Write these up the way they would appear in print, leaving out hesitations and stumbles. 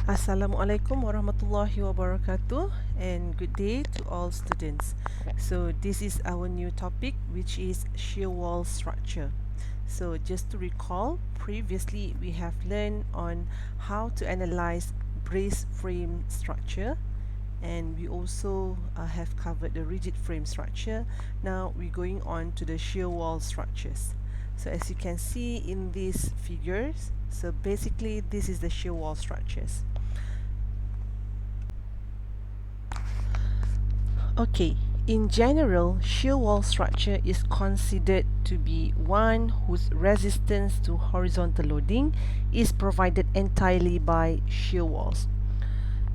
Assalamualaikum warahmatullahi wabarakatuh, and good day to all students. So this is our new topic, which is shear wall structure. So just to recall, previously we have learned on how to analyze brace frame structure, and we also have covered the rigid frame structure. Now we're going on to the shear wall structures. So as you can see in these figures, so basically this is the shear wall structures. Okay, in general, shear wall structure is considered to be one whose resistance to horizontal loading is provided entirely by shear walls.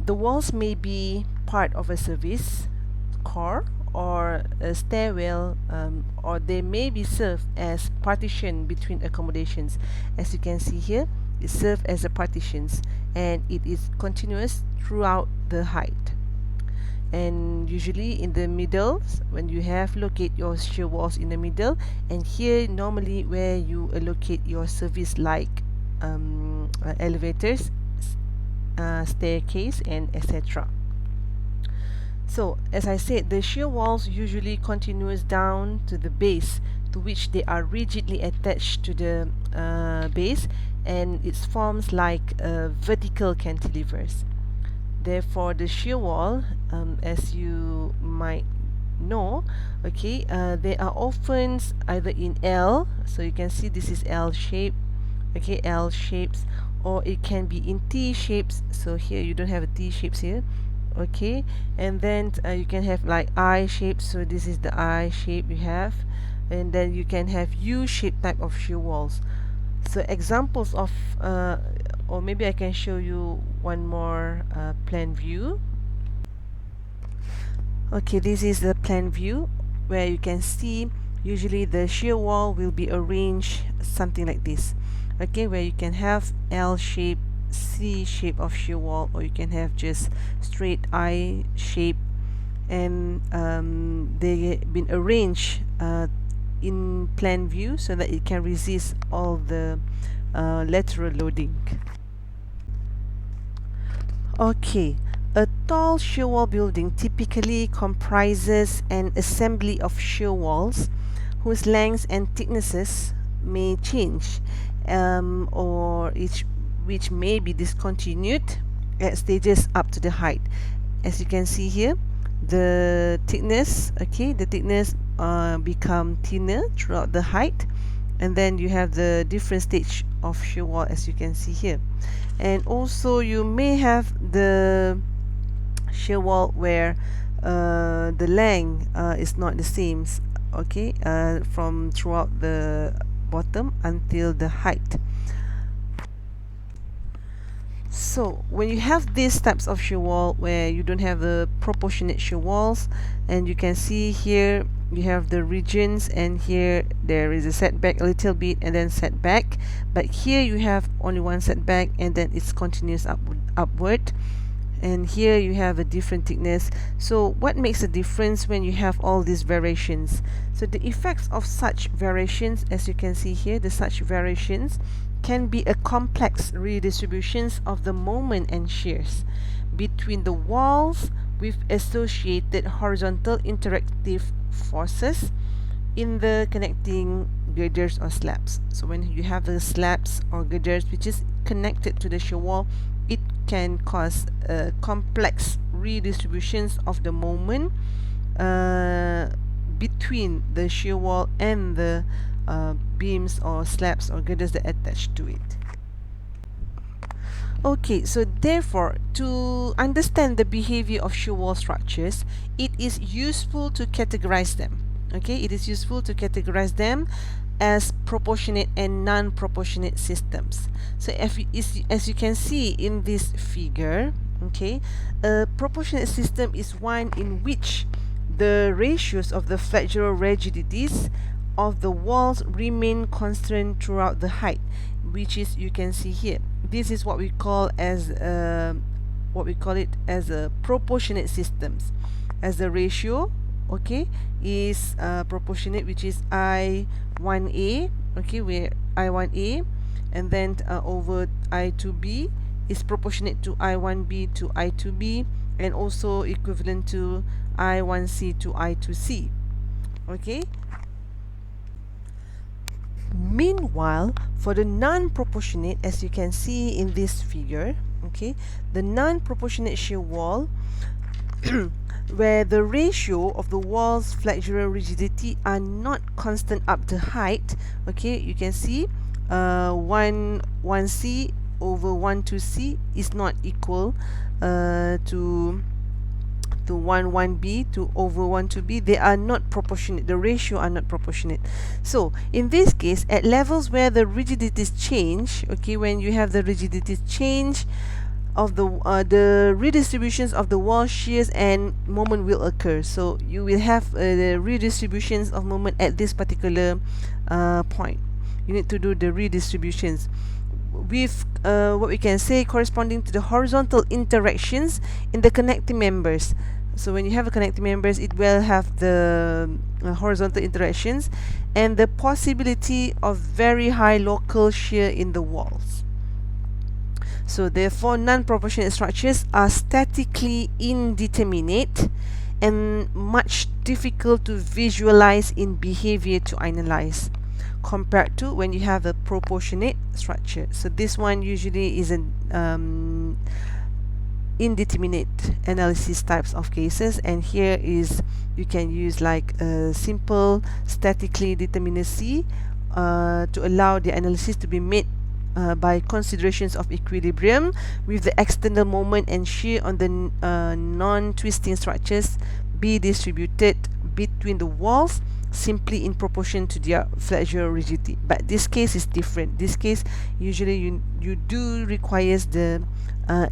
The walls may be part of a service core or a stairwell, or they may be served as partition between accommodations. As you can see here, it serves as a partitions, and it is continuous throughout the height. And usually in the middle, when you have locate your shear walls in the middle, and here normally where you allocate your service like elevators, staircase, and etc. So as I said, the shear walls usually continuous down to the base, to which they are rigidly attached to the base, and it forms like vertical cantilevers. Therefore, the shear wall, as you might know, okay, they are often either in L, so you can see this is L shape, okay, L shapes, or it can be in T shapes. So here you don't have a T shapes here, okay, and then you can have like I shape. So this is the I shape you have, and then you can have U shape type of shear walls. So examples of or maybe I can show you one more plan view. Okay, this is the plan view where you can see usually the shear wall will be arranged something like this. Okay, where you can have L shape, C shape of shear wall, or you can have just straight I shape, and they been arranged in plan view so that it can resist all the lateral loading. Okay, a tall shear wall building typically comprises an assembly of shear walls whose lengths and thicknesses may change, or which may be discontinued at stages up to the height. As you can see here, the thickness, okay, the thickness become thinner throughout the height, and then you have the different stage of shear wall as you can see here. And also you may have the shear wall where the length is not the same, okay, from throughout the bottom until the height. So when you have these types of shear wall where you don't have the proportionate shear walls, and you can see here you have the regions, and here there is a setback a little bit and then setback, but here you have only one setback and then it's continuous upward, and here you have a different thickness. So what makes a difference when you have all these variations? So the effects of such variations, as you can see here, the such variations can be a complex redistributions of the moment and shears between the walls with associated horizontal interactive forces in the connecting girders or slabs. So when you have the slabs or girders which is connected to the shear wall, it can cause complex redistributions of the moment between the shear wall and the beams or slabs or girders that attach to it. Okay, so therefore, to understand the behavior of shear wall structures, it is useful to categorize them. Okay, it is useful to categorize them as proportionate and non-proportionate systems. So as you can see in this figure, okay, a proportionate system is one in which the ratios of the flexural rigidities of the walls remain constant throughout the height, which is you can see here. This is what we call as a proportionate systems, as the ratio, okay, is proportionate, which is I1A, okay, where I1A, and then over I2B, is proportionate to I1B to I2B, and also equivalent to I1C to I2C. Okay. Meanwhile, for the non-proportionate, as you can see in this figure, okay, the non-proportionate shear wall where the ratio of the wall's flexural rigidity are not constant up the height, okay, you can see 1C over 1 2C is not equal to 1 1B to over 1 2B. They are not proportionate. The ratio are not proportionate. So in this case, at levels where the rigidities change, okay, when you have the rigidities change of the redistributions of the wall shears and moment will occur. So you will have the redistributions of moment at this particular point. You need to do the redistributions with what we can say corresponding to the horizontal interactions in the connecting members. So when you have a connecting members, it will have the horizontal interactions and the possibility of very high local shear in the walls. So therefore, non-proportionate structures are statically indeterminate and much difficult to visualize in behavior to analyze, compared to when you have a proportionate structure. So this one usually is an indeterminate analysis types of cases, and here is you can use like a simple statically determinacy to allow the analysis to be made by considerations of equilibrium with the external moment and shear on the non-twisting structures be distributed between the walls simply in proportion to their flexural rigidity. But this case is different. This case usually you do requires the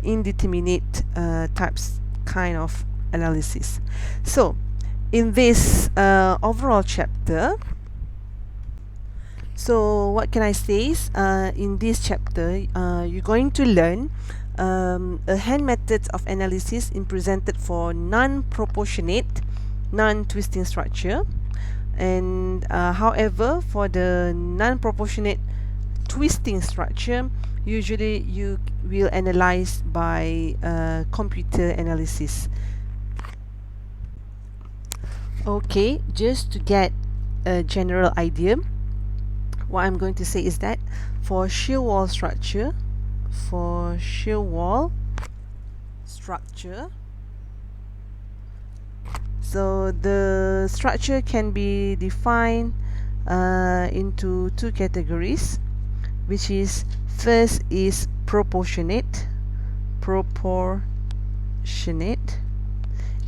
indeterminate types kind of analysis. So in this overall chapter, so what can I say is in this chapter you're going to learn a hand method of analysis in presented for non-proportionate non-twisting structure, and however for the non-proportionate twisting structure usually you will analyze by computer analysis. Okay, just to get a general idea, what I'm going to say is that for shear wall structure, so the structure can be defined into two categories, which is first is proportionate,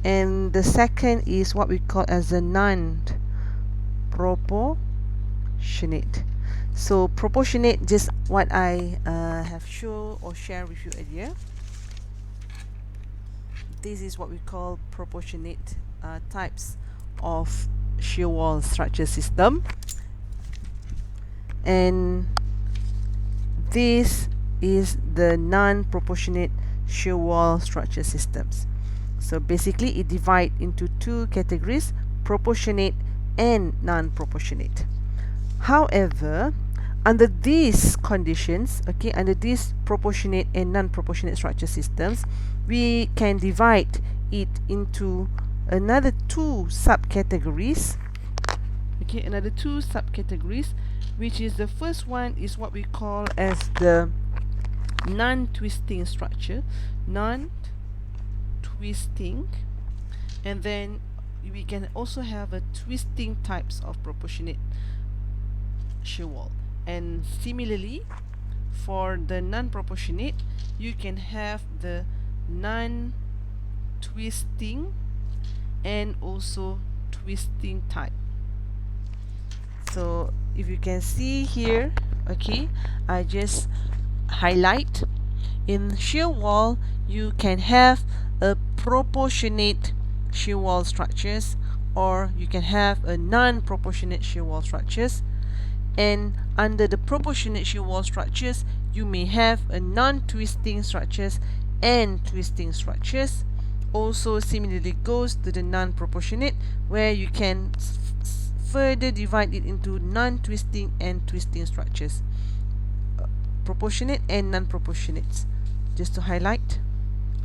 and the second is what we call as a non-proportionate. So proportionate, just what I have shown or shared with you earlier. This is what we call proportionate types of shear wall structure system, and this is the non-proportionate shear wall structure systems. So basically it divides into two categories, proportionate and non-proportionate. However, under these conditions, okay, under these proportionate and non-proportionate structure systems, we can divide it into another two subcategories. Okay, another two subcategories, which is the first one is what we call as the non-twisting structure, non-twisting, and then we can also have a twisting types of proportionate shear wall. And similarly, for the non-proportionate, you can have the non-twisting and also twisting type. So if you can see here, okay, I just highlight in shear wall you can have a proportionate shear wall structures, or you can have a non-proportionate shear wall structures. And under the proportionate shear wall structures, you may have a non-twisting structures and twisting structures. Also similarly goes to the non-proportionate, where you can further divide it into non-twisting and twisting structures, proportionate and non-proportionate. just to highlight,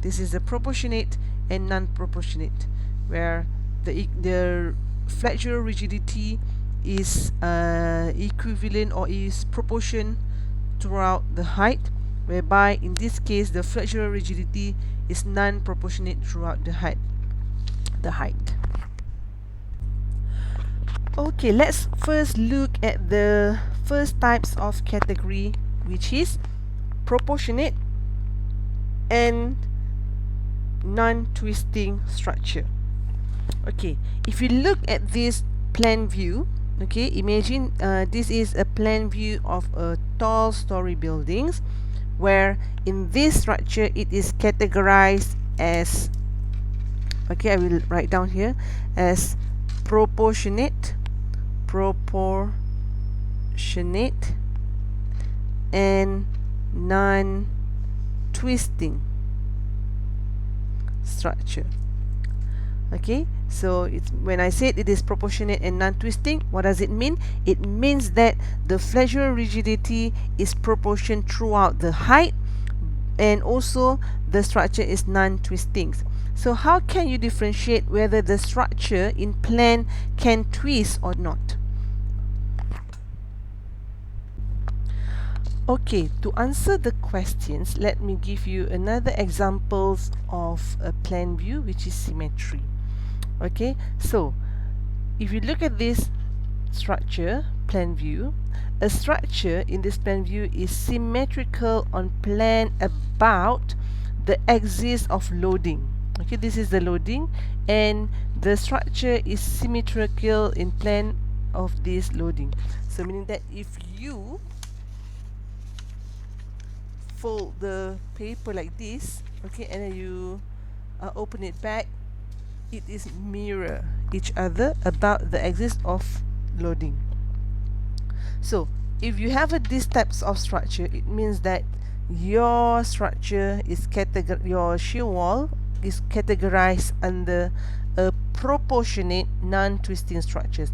this is the proportionate and non-proportionate, where the flexural rigidity is equivalent or is proportion throughout the height, whereby in this case the flexural rigidity is non-proportionate throughout the height. Okay, let's first look at the first types of category, which is proportionate and non-twisting structure. Okay, if you look at this plan view, okay, imagine this is a plan view of a tall story buildings, where in this structure it is categorized as, okay, I will write down here as proportionate and non-twisting structure. Okay, so it's, when I said it is proportionate and non-twisting, what does it mean? It means that the flexural rigidity is proportion throughout the height, and also the structure is non-twisting. So how can you differentiate whether the structure in plan can twist or not? Okay, to answer the questions, let me give you another examples of a plan view, which is symmetry. Okay, so if you look at this structure plan view, a structure in this plan view is symmetrical on plan about the axis of loading. Okay, this is the loading, and the structure is symmetrical in plan of this loading. So meaning that if you fold the paper like this, okay, and then you open it back, it is mirror each other about the axis of loading. So if you have these types of structure, it means that your structure is your shear wall is categorized under a proportionate non-twisting structures.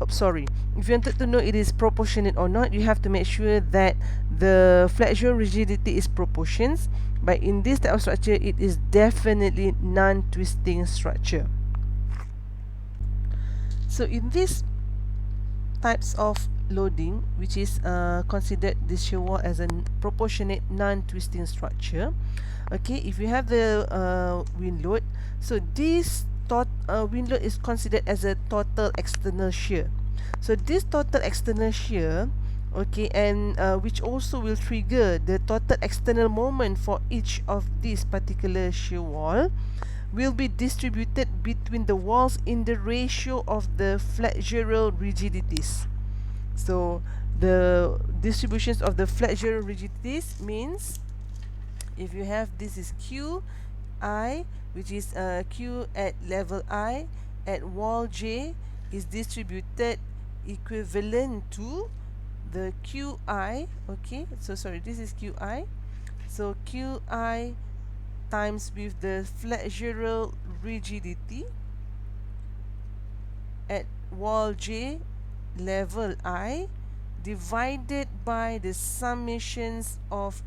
Sorry, if you wanted to know it is proportionate or not, you have to make sure that the flexural rigidity is proportions, but in this type of structure it is definitely non-twisting structure. So in these types of loading, which is considered this shear wall as a proportionate non-twisting structure, okay, if you have the wind load, so this wind load is considered as a total external shear. So this total external shear, okay, and which also will trigger the total external moment for each of these particular shear wall, will be distributed between the walls in the ratio of the flexural rigidities. So the distributions of the flexural rigidities means, if you have, this is QI, which is Q at level I at wall J, is distributed equivalent to the QI. Okay, so sorry, this is QI. So QI times with the flexural rigidity at wall J level I divided by the summations of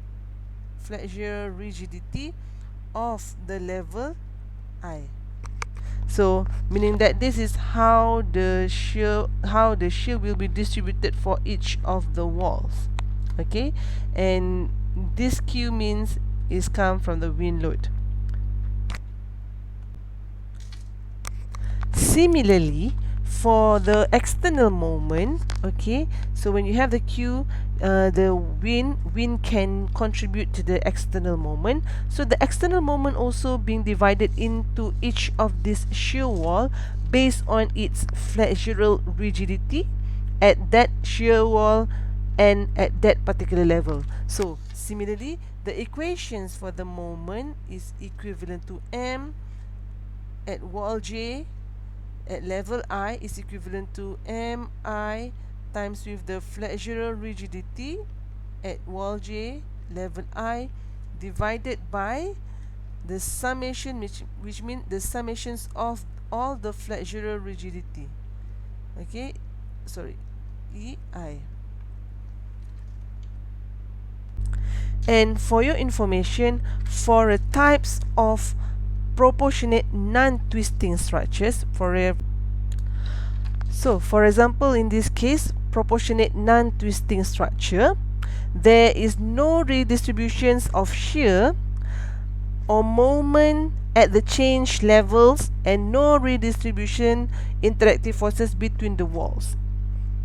flexural rigidity of the level I. So meaning that this is how the shear will be distributed for each of the walls. Okay, and this Q means is come from the wind load. Similarly, for the external moment, okay, so when you have the Q, the wind can contribute to the external moment. So the external moment also being divided into each of this shear wall based on its flexural rigidity at that shear wall and at that particular level. So similarly, the equations for the moment is equivalent to M at wall J at level I is equivalent to Mi times with the flexural rigidity at wall J level I divided by the summation, which means the summations of all the flexural rigidity. Okay, sorry, EI. And for your information, for a types of proportionate non-twisting structures, for example, in this case, proportionate non-twisting structure, there is no redistributions of shear or moment at the change levels and no redistribution interactive forces between the walls.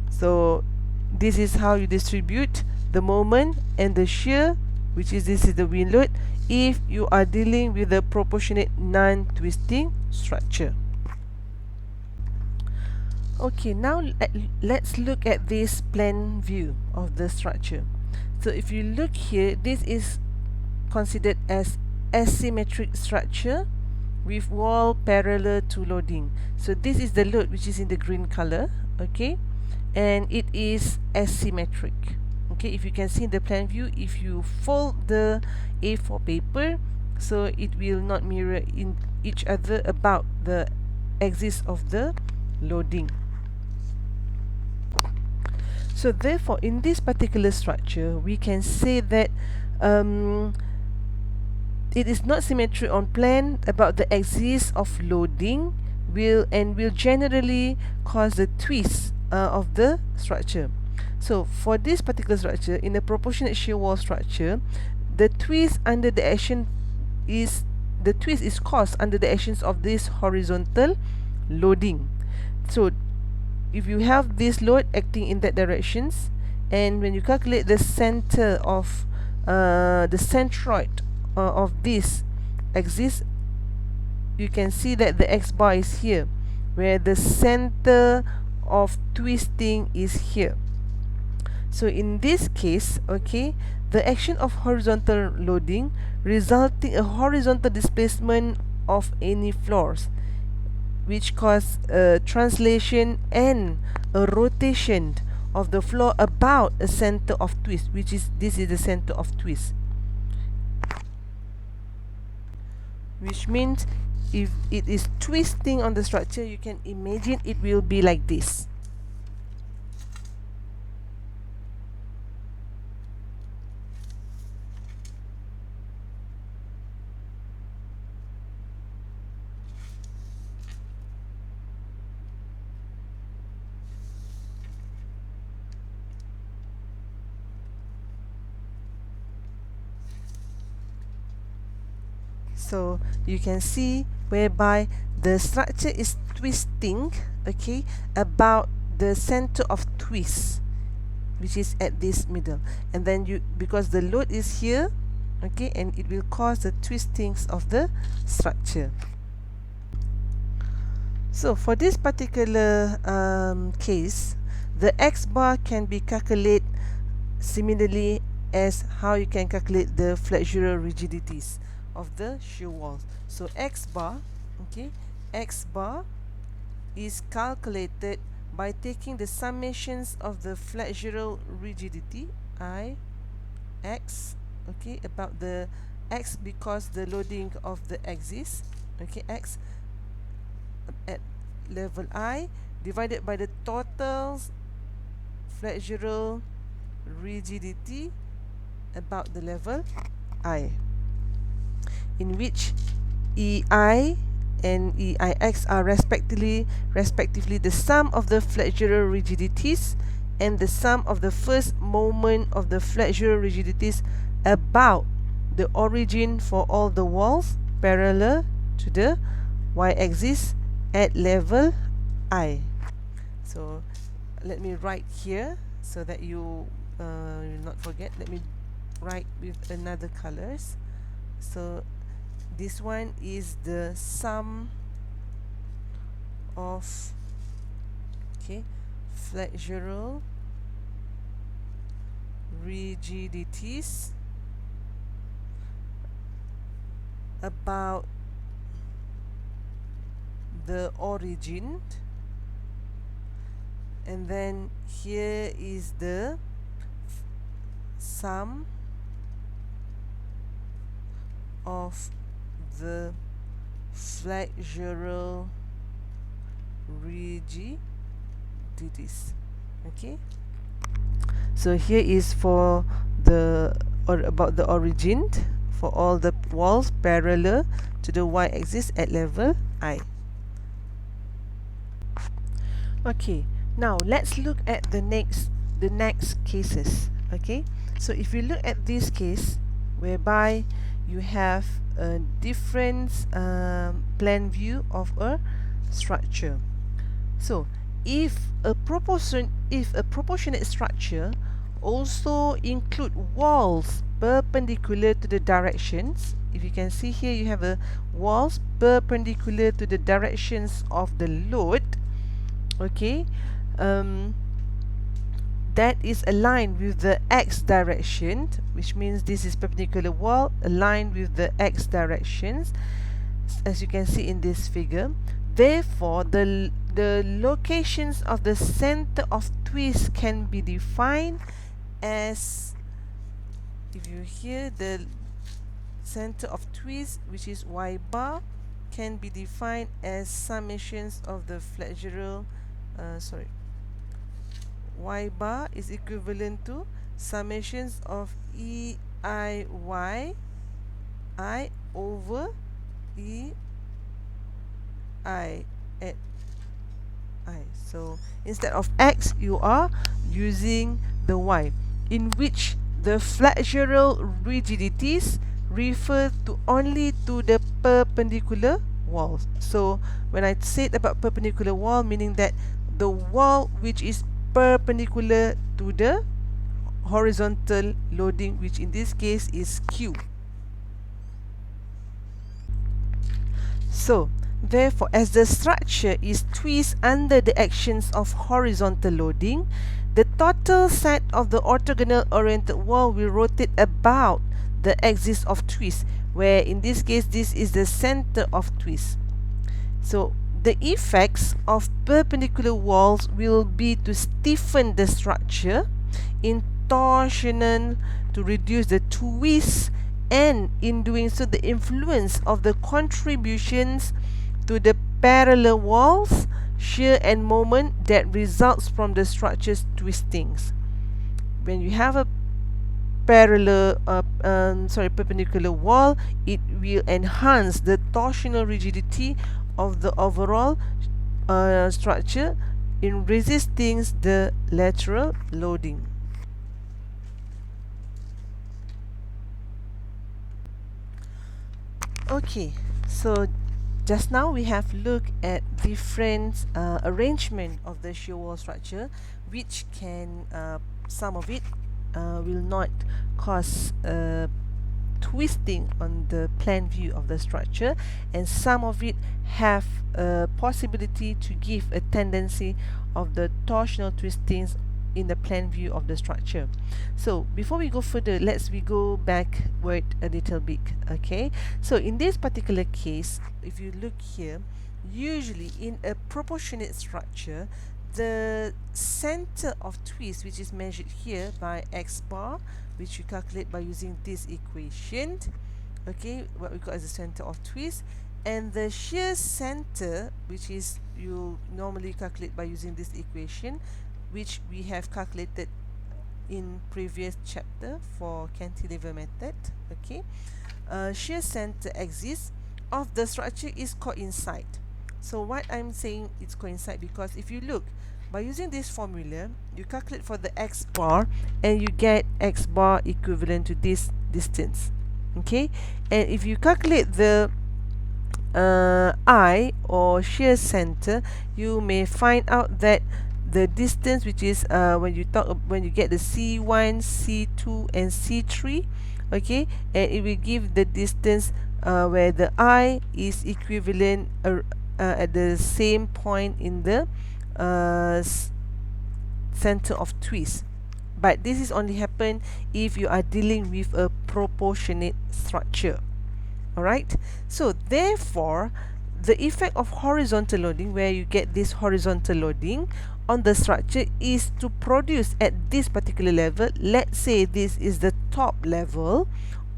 So this is how you distribute the moment and the shear, which is this is the wind load, if you are dealing with a proportionate non-twisting structure. Okay, now let's look at this plan view of the structure. So if you look here, this is considered as asymmetric structure with wall parallel to loading. So this is the load which is in the green color, okay, and it is asymmetric. Okay, if you can see in the plan view, if you fold the A4 paper, so it will not mirror in each other about the axis of the loading. So therefore, in this particular structure, we can say that it is not symmetry on plan about the axis of loading will generally cause the twist of the structure. So for this particular structure, in a proportionate shear wall structure, the twist under the action is caused under the actions of this horizontal loading. So if you have this load acting in that directions, and when you calculate the center of the centroid of this axis, you can see that the x bar is here, where the center of twisting is here. So in this case, okay, the action of horizontal loading resulting a horizontal displacement of any floors, which cause a translation and a rotation of the floor about a center of twist, which is this is the center of twist, which means if it is twisting on the structure, you can imagine it will be like this. So you can see whereby the structure is twisting, okay, about the center of twist, which is at this middle, and then because the load is here, okay, and it will cause the twistings of the structure. So for this particular case, the x bar can be calculated similarly as how you can calculate the flexural rigidities of the shear walls. So x bar is calculated by taking the summations of the flexural rigidity I x, okay, about the x because the loading of the axis, okay, x at level I divided by the total flexural rigidity about the level I, in which EI and EIX are respectively the sum of the flexural rigidities and the sum of the first moment of the flexural rigidities about the origin for all the walls parallel to the y-axis at level I. So let me write here so that you will not forget. Let me write with another colors. So this one is the sum of, okay, flexural rigidities about the origin, and then here is the sum of the flexural rigidities. Okay, so here is for the or about the origin for all the walls parallel to the y-axis at level I. Okay, now let's look at the next cases. Okay, so if you look at this case whereby you have a different plan view of a structure. So if a proportionate structure also include walls perpendicular to the directions, if you can see here, you have a walls perpendicular to the directions of the load. Okay, that is aligned with the x direction, which means this is perpendicular wall aligned with the x directions, as you can see in this figure. Therefore, the locations of the center of twist can be defined as, if you hear, the center of twist, which is y bar, can be defined as summations of the flexural y bar is equivalent to summations of EIY I over EI at I. So instead of X, you are using the Y, in which the flexural rigidities refer to only to the perpendicular walls. So when I said about perpendicular wall, meaning that the wall which is perpendicular to the horizontal loading, which in this case is Q. So therefore, as the structure is twist under the actions of horizontal loading, the total set of the orthogonal oriented wall will rotate about the axis of twist, where in this case this is the center of twist. So the effects of perpendicular walls will be to stiffen the structure, in torsion to reduce the twist, and in doing so the influence of the contributions to the parallel walls, shear and moment that results from the structure's twistings. When you have a perpendicular wall, it will enhance the torsional rigidity of the overall structure in resisting the lateral loading. Okay, so just now we have looked at different arrangement of the shear wall structure, which can some of it will not cause twisting on the plan view of the structure, and some of it have a possibility to give a tendency of the torsional twistings in the plan view of the structure. So before we go further, let's go backward a little bit. Okay, so in this particular case, if you look here, usually in a proportionate structure, the center of twist, which is measured here by x bar, which you calculate by using this equation, okay, what we call as the center of twist, and the shear center, which is you normally calculate by using this equation, which we have calculated in previous chapter for cantilever method. Okay, shear center axis of the structure is coincide. So what I'm saying, it's coincide because if you look by using this formula, you calculate for the x bar and you get x bar equivalent to this distance. Okay, and if you calculate the I or shear center, you may find out that the distance, which is when you get the C1, C2 and C3, okay, and it will give the distance where the I is equivalent at the same point in the center of twist. But this is only happen if you are dealing with a proportionate structure. Alright, so therefore the effect of horizontal loading, where you get this horizontal loading on the structure, is to produce at this particular level, let's say this is the top level,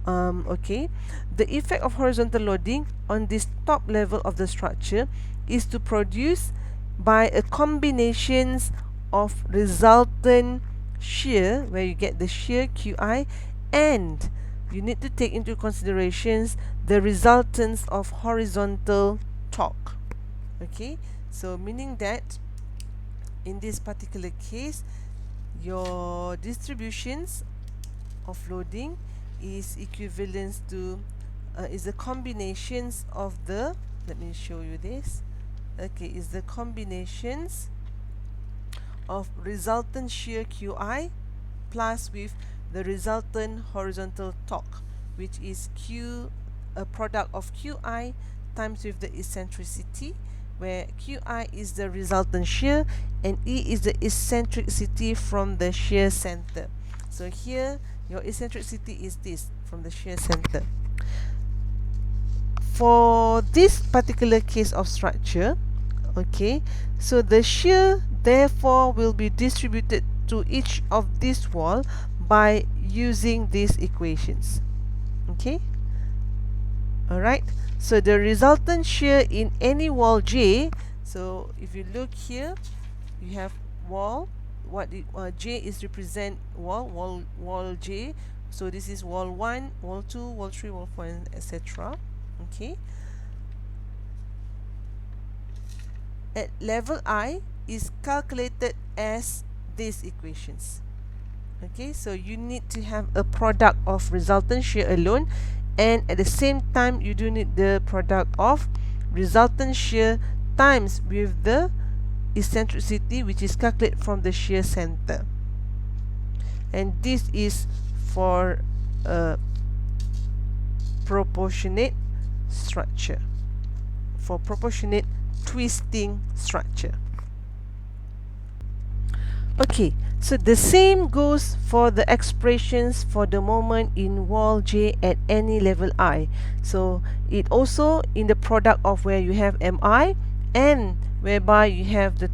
okay, the effect of horizontal loading on this top level of the structure is to produce by a combinations of resultant shear, where you get the shear QI and you need to take into considerations the resultance of horizontal torque. Okay, so meaning that in this particular case, your distributions of loading is equivalent to is the combinations of the, let me show you this. Okay, is the combinations of resultant shear QI plus with the resultant horizontal torque, which is Q, a product of QI times with the eccentricity, where QI is the resultant shear and E is the eccentricity from the shear center. So here your eccentricity is this from the shear center. For this particular case of structure, okay, so the shear therefore will be distributed to each of this wall by using these equations. Okay, alright, so the resultant shear in any wall J, so if you look here, you have wall, J is represent wall J, so this is wall 1, wall 2, wall 3, wall 4, etc. Okay, at level I is calculated as these equations. Okay, so you need to have a product of resultant shear alone, and at the same time you do need the product of resultant shear times with the eccentricity, which is calculated from the shear center. And this is for a proportionate structure, for proportionate twisting structure. Okay, so the same goes for the expressions for the moment in wall J at any level I. So it also in the product of where you have MI and whereby you have the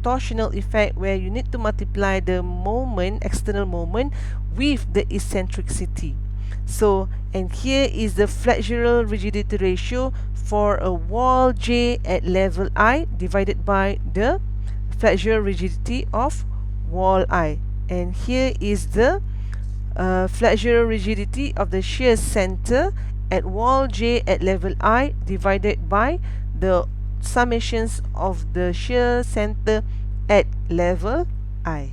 torsional effect, where you need to multiply the moment, external moment, with the eccentricity. So, and here is the flexural rigidity ratio for a wall J at level I divided by the flexural rigidity of wall I, and here is the flexural rigidity of the shear center at wall J at level I divided by the summations of the shear center at level I.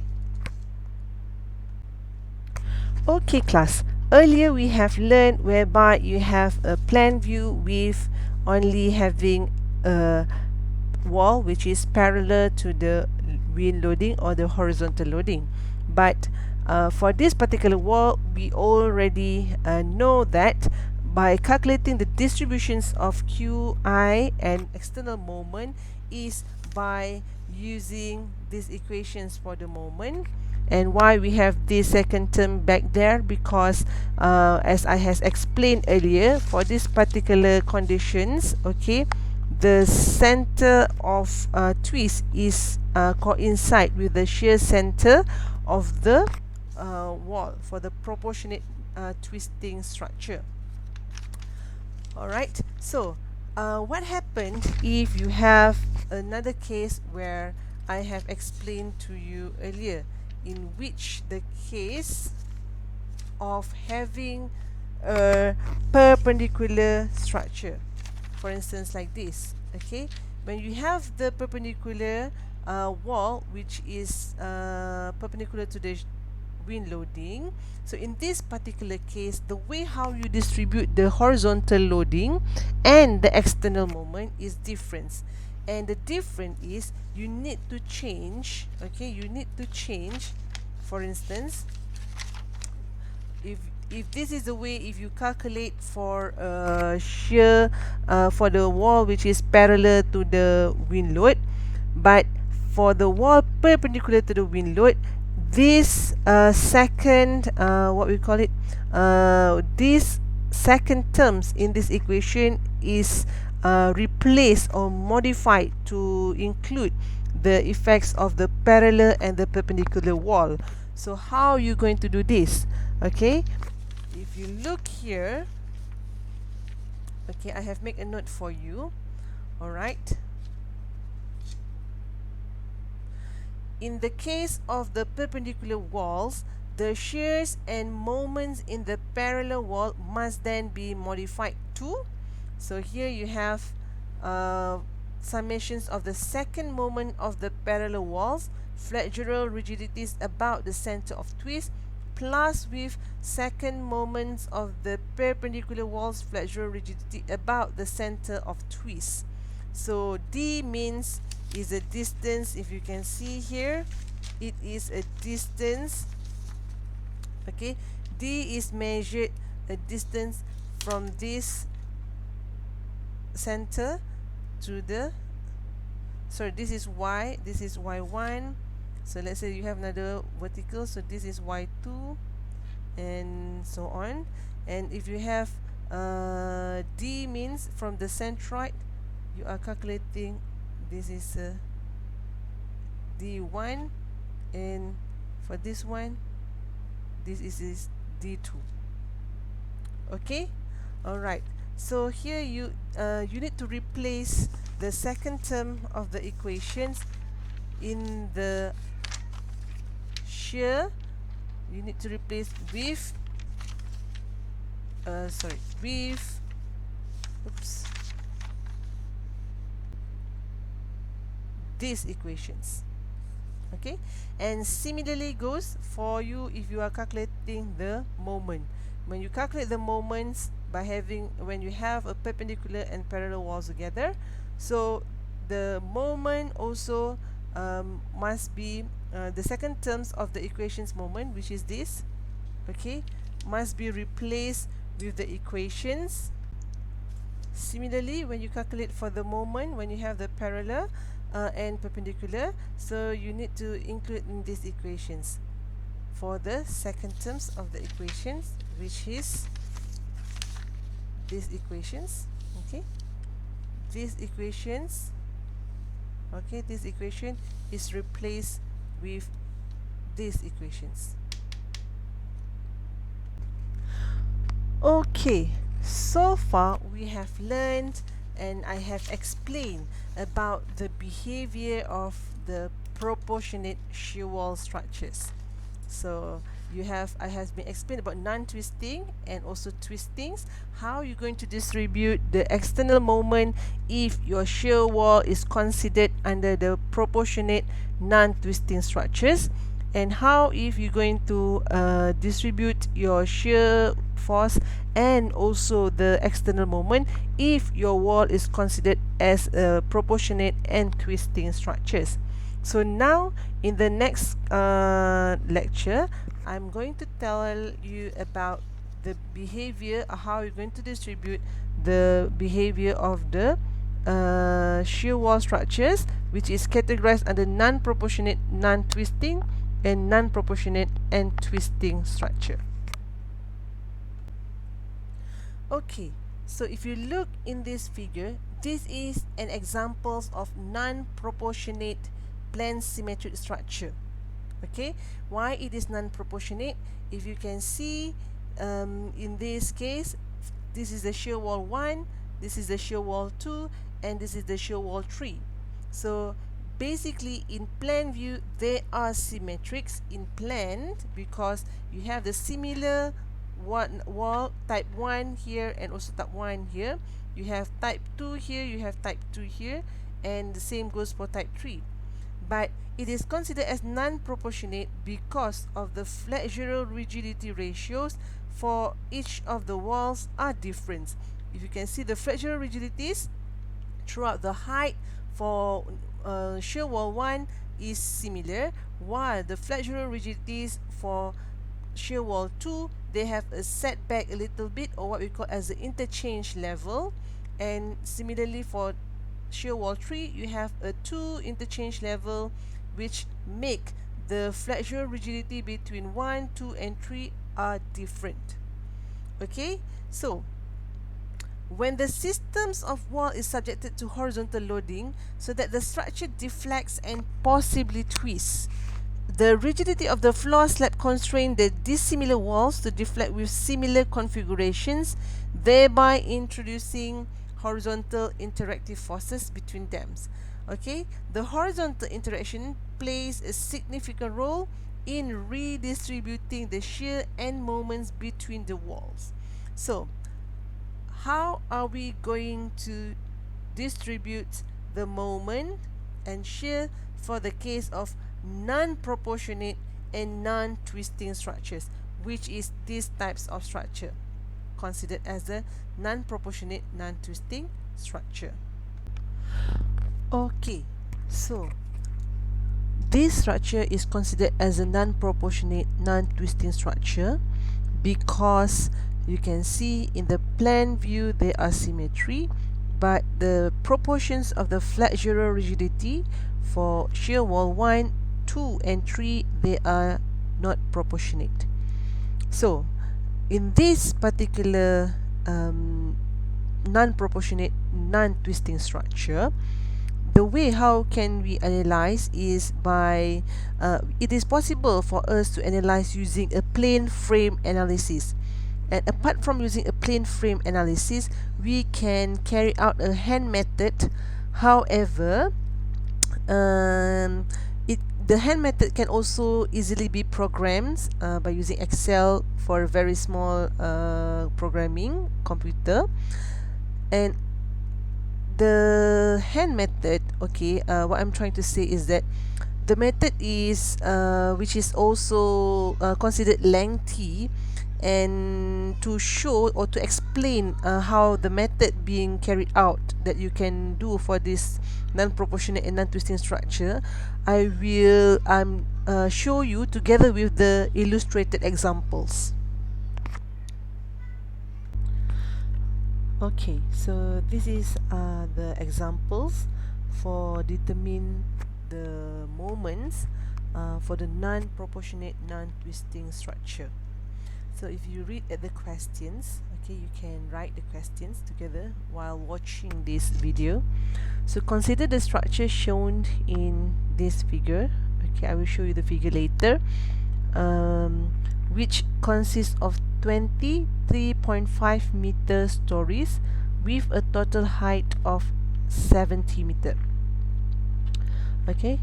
Okay class, earlier we have learned whereby you have a plan view with only having a wall which is parallel to the wind loading or the horizontal loading, but for this particular wall we already know that by calculating the distributions of QI and external moment is by using these equations for the moment. And why we have this second term back there, because as I has explained earlier, for this particular conditions, okay, the center of twist is coincide with the shear center of the wall for the proportionate twisting structure. Alright, so what happened if you have another case where I have explained to you earlier, in which the case of having a perpendicular structure, for instance like this. Okay, when you have the perpendicular wall which is perpendicular to the wind loading, so in this particular case the way how you distribute the horizontal loading and the external moment is different, and the difference is you need to change, okay, you need to change, for instance, if this is the way, if you calculate for shear for the wall which is parallel to the wind load, but for the wall perpendicular to the wind load, this second what we call it, this second terms in this equation is replaced or modified to include the effects of the parallel and the perpendicular wall. So how are you going to do this? Okay, if you look here, okay, I have made a note for you. All right, in the case of the perpendicular walls, The shears and moments in the parallel wall must then be modified too. So here you have summations of the second moment of the parallel walls, flexural rigidities about the center of twist, plus with second moments of the perpendicular walls, flexural rigidity about the center of twist. So D means is a distance. If you can see here, it is a distance. Okay, D is measured a distance from this center to the, sorry, this is Y, this is Y1. So let's say you have another vertical, so this is Y2 and so on. And if you have D means from the centroid, you are calculating, this is D1, and for this one, this is D2. Okay, all right. So here you need to replace the second term of the equations in the shear. You need to replace with these equations. Okay, and similarly goes for you if you are calculating the moment. When you calculate the moments by having, when you have a perpendicular and parallel walls together, so the moment also must be the second terms of the equations moment, which is this, okay, must be replaced with the equations. Similarly, when you calculate for the moment, when you have the parallel and perpendicular, so you need to include in these equations for the second terms of the equations, which is these equations. Okay, these equations, okay, this equation is replaced with these equations. Okay, so far we have learned and I have explained about the behavior of the proportionate shear wall structures. So I have been explained about non-twisting and also twistings, how you're going to distribute the external moment if your shear wall is considered under the proportionate non-twisting structures, and how if you're going to distribute your shear force and also the external moment if your wall is considered as a proportionate and twisting structures. So now in the next lecture, I'm going to tell you about the behavior, how you're going to distribute the behavior of the shear wall structures, which is categorized under non-proportionate, non-twisting, and non-proportionate and twisting structure. Okay, so if you look in this figure, this is an example of non-proportionate plane symmetric structure. Okay, why it is non-proportionate? If you can see in this case, this is the shear wall 1, this is the shear wall 2, and this is the shear wall 3. So basically in plan view they are symmetrics in plan because you have the similar wall type 1 here and also type 1 here. You have type 2 here, you have type 2 here, and the same goes for type 3. But it is considered as non-proportionate because of the flexural rigidity ratios for each of the walls are different. If you can see, the flexural rigidities throughout the height for shear wall 1 is similar, while the flexural rigidities for shear wall 2, they have a setback a little bit, or what we call as the interchange level. And similarly for shear wall 3, you have a 2 interchange level, which make the flexural rigidity between 1, 2, and 3 are different. Okay, so when the systems of wall is subjected to horizontal loading so that the structure deflects and possibly twists, the rigidity of the floor slab constrains the dissimilar walls to deflect with similar configurations, thereby introducing horizontal interactive forces between them. Okay, the horizontal interaction plays a significant role in redistributing the shear end moments between the walls. So how are we going to distribute the moment and shear for the case of non-proportionate and non-twisting structures, which is these types of structure considered as a non-proportionate, non-twisting structure? Okay, so this structure is considered as a non-proportionate, non-twisting structure because you can see in the plan view there are symmetry, but the proportions of the flexural rigidity for shear wall 1, 2 and 3, they are not proportionate. So in this particular non-proportionate, non-twisting structure, the way how can we analyze is by it is possible for us to analyze using a plane frame analysis. And apart from using a plane frame analysis, we can carry out a hand method. However, the hand method can also easily be programmed by using Excel for a very small programming computer. And the hand method, okay, what I'm trying to say is that the method is which is also considered lengthy, and to show or to explain how the method being carried out that you can do for this non-proportionate and non-twisting structure, I will show you together with the illustrated examples. Okay, so this is the examples for determine the moments for the non-proportionate, non-twisting structure. So if you read at the questions, okay, you can write the questions together while watching this video. So consider the structure shown in this figure. Okay, I will show you the figure later, which consists of 23.5 meter stories with a total height of 70 meter. Okay,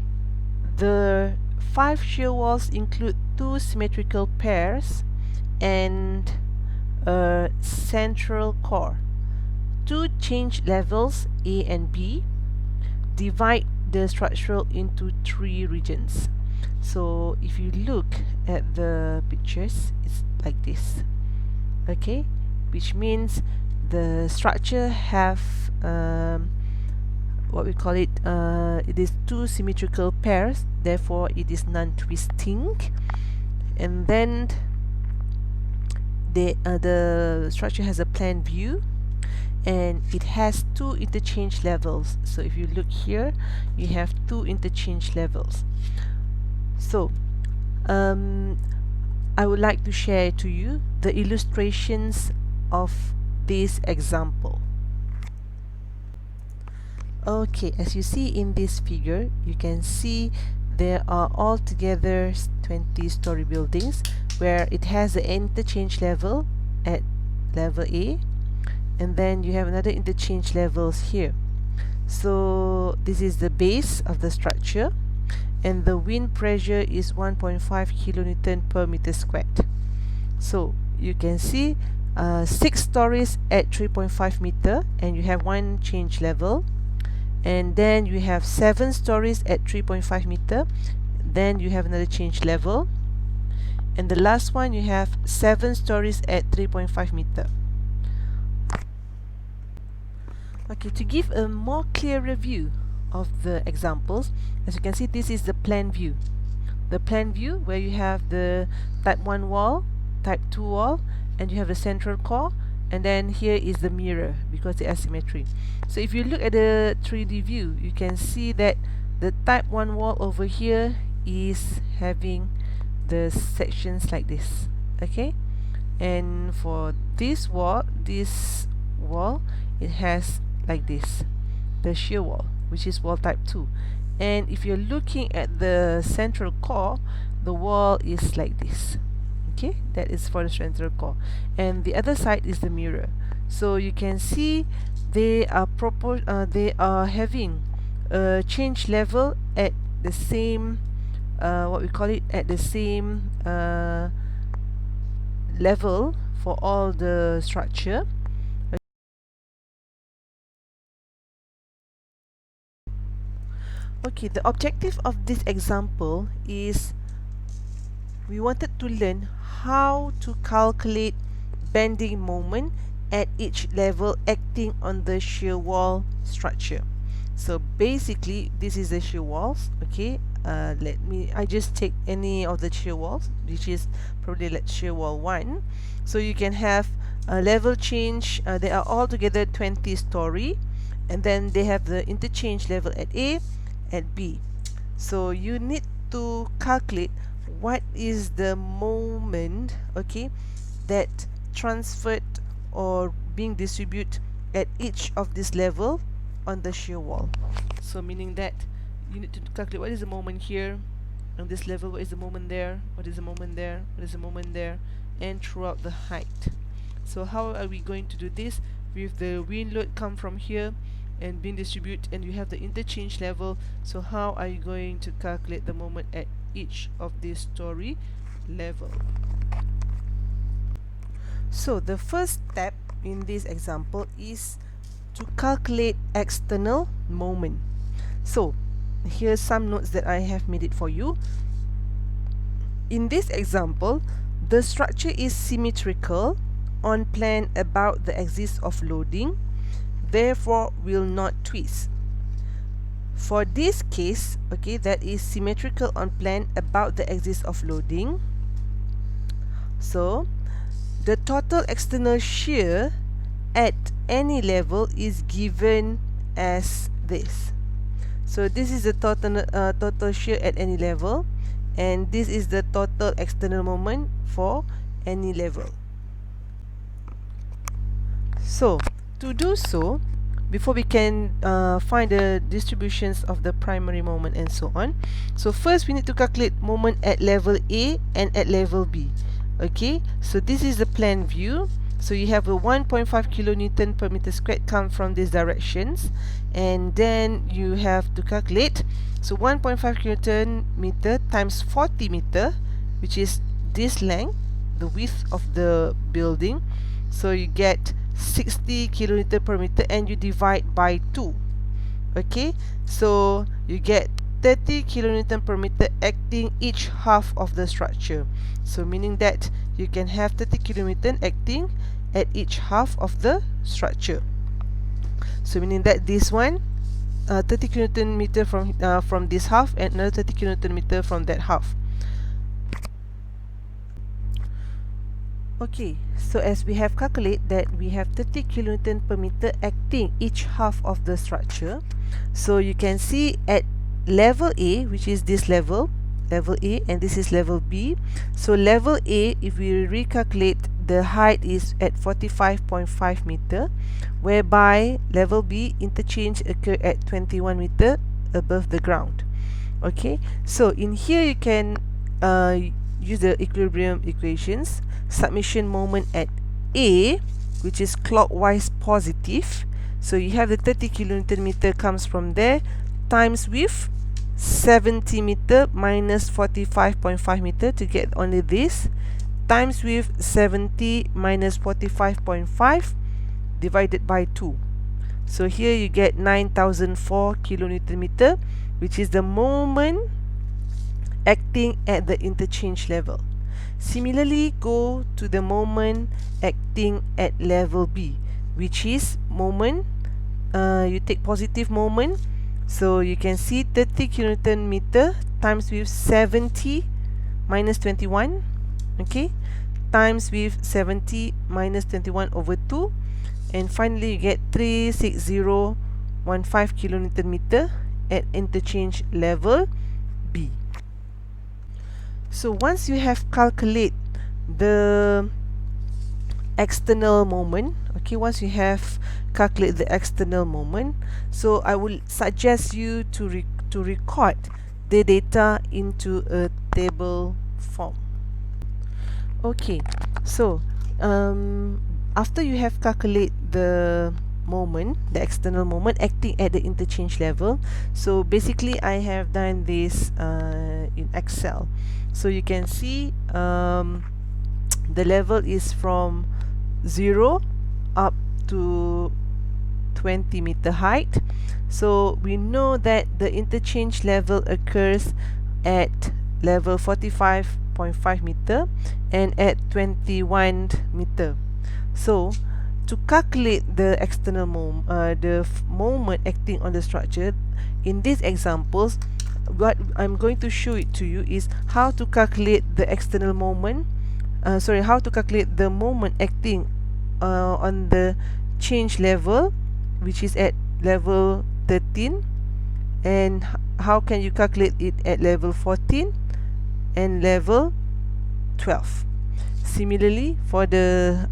the 5 shear walls include 2 symmetrical pairs and a central core. 2 change levels A and B divide the structural into 3 regions. So if you look at the pictures, it's like this. Okay, which means the structure have what we call it, it is 2 symmetrical pairs, therefore it is non-twisting. And then the structure has a plan view, and it has 2 interchange levels. So if you look here, you have 2 interchange levels. So I would like to share to you the illustrations of this example. Okay, as you see in this figure, you can see there are altogether 20-story buildings where it has the interchange level at level A, and then you have another interchange levels here. So this is the base of the structure, and the wind pressure is 1.5 kilonewton per meter squared. So you can see 6 stories at 3.5 meter, and you have 1 change level. And then you have 7 stories at 3.5 meter, then you have another change level. And the last one, you have 7 stories at 3.5 meter. Okay, to give a more clearer view of the examples, as you can see, this is the plan view. The plan view where you have the type 1 wall, type 2 wall, and you have the central core, and then here is the mirror because the asymmetry. So if you look at the 3D view, you can see that the type 1 wall over here is having the sections like this. Okay, and for this wall, it has like this, the shear wall, which is wall type 2. And if you're looking at the central core, the wall is like this. Okay, that is for the central core, and the other side is the mirror. So you can see they are having a change level at the same what we call it, at the same level for all the structure. Okay, the objective of this example is we wanted to learn how to calculate bending moment at each level acting on the shear wall structure. So basically this is the shear walls. Okay, I just take any of the shear walls, which is probably like shear wall 1. So you can have a level change. They are all together 20 story, and then they have the interchange level at A, at B. So you need to calculate what is the moment, okay, that transferred or being distributed at each of this level on the shear wall. So meaning that you need to calculate what is the moment here on this level, what is the moment there, what is the moment there, what is the moment there, and throughout the height. So how are we going to do this? With the wind load come from here and being distributed, and you have the interchange level. So how are you going to calculate the moment at each of these story level? So the first step in this example is to calculate external moment. So here's some notes that I have made it for you. In this example, the structure is symmetrical on plan about the axis of loading, therefore will not twist. For this case, okay, that is symmetrical on plan about the axis of loading. So the total external shear at any level is given as this. So this is the total shear at any level, and this is the total external moment for any level. So to do so, before we can find the distributions of the primary moment and so on, so first we need to calculate moment at level A and at level B. Okay, so this is the plan view. So you have a 1.5 kilonewton per meter squared come from these directions, and then you have to calculate. So 1.5 kilonewton meter times 40 meter, which is this length, the width of the building. So you get 60 kilonewton per meter, and you divide by 2. Okay, so you get 30 kilonewton per meter acting each half of the structure. So meaning that you can have 30 kilonewton acting at each half of the structure. So meaning that this one 30 kilonewton meter from this half, and another 30 kilonewton meter from that half. Okay, so as we have calculated that we have 30 kilonewton per meter acting each half of the structure, so you can see at level A, which is this level A, and this is level B. So level A, if we recalculate, the height is at 45.5 meter, whereby level B interchange occur at 21 meter above the ground. Okay, so in here you can use the equilibrium equations. Submission moment at A, which is clockwise positive, so you have the 30 kilonewton meter comes from there, times with 70 meter minus 45.5 meter to get only this, times with 70 minus 45.5 divided by 2. So here you get 9004 kilonewton meter, which is the moment acting at the interchange level. Similarly, go to the moment acting at level B, which is moment, you take positive moment, so you can see 30 kilonewton meter times with 70 minus 21, okay, times with 70 minus 21 over 2, and finally you get 36015 kilonewton meter at interchange level B. So once you have calculate the external moment, okay, once you have calculate the external moment, so I will suggest you to record the data into a table form. Okay, so after you have calculate the moment, the external moment acting at the interchange level. So basically I have done this in Excel. So you can see the level is from 0 up to 20 meter height. So we know that the interchange level occurs at level 45.5 meter and at 21 meter. So to calculate the external moment acting on the structure, in these examples what I'm going to show it to you is how to calculate the external moment, how to calculate the moment acting on the change level, which is at level 13, and how can you calculate it at level 14 and level 12. Similarly, for the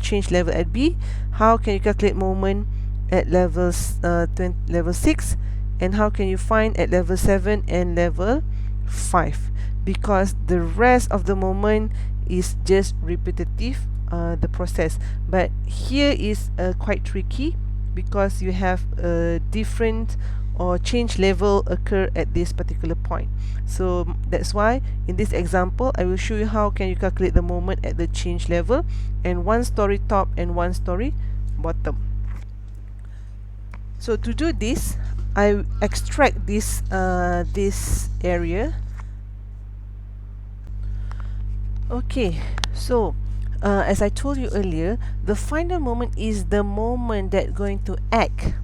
change level at B, how can you calculate moment at level 6, and how can you find at level 7 and level 5, because the rest of the moment is just repetitive, the process. But here is quite tricky, because you have a different or change level occur at this particular point. So that's why in this example I will show you how can you calculate the moment at the change level, and 1 story top and 1 story bottom. So to do this, I extract this area. Okay, so as I told you earlier, the final moment is the moment that going to act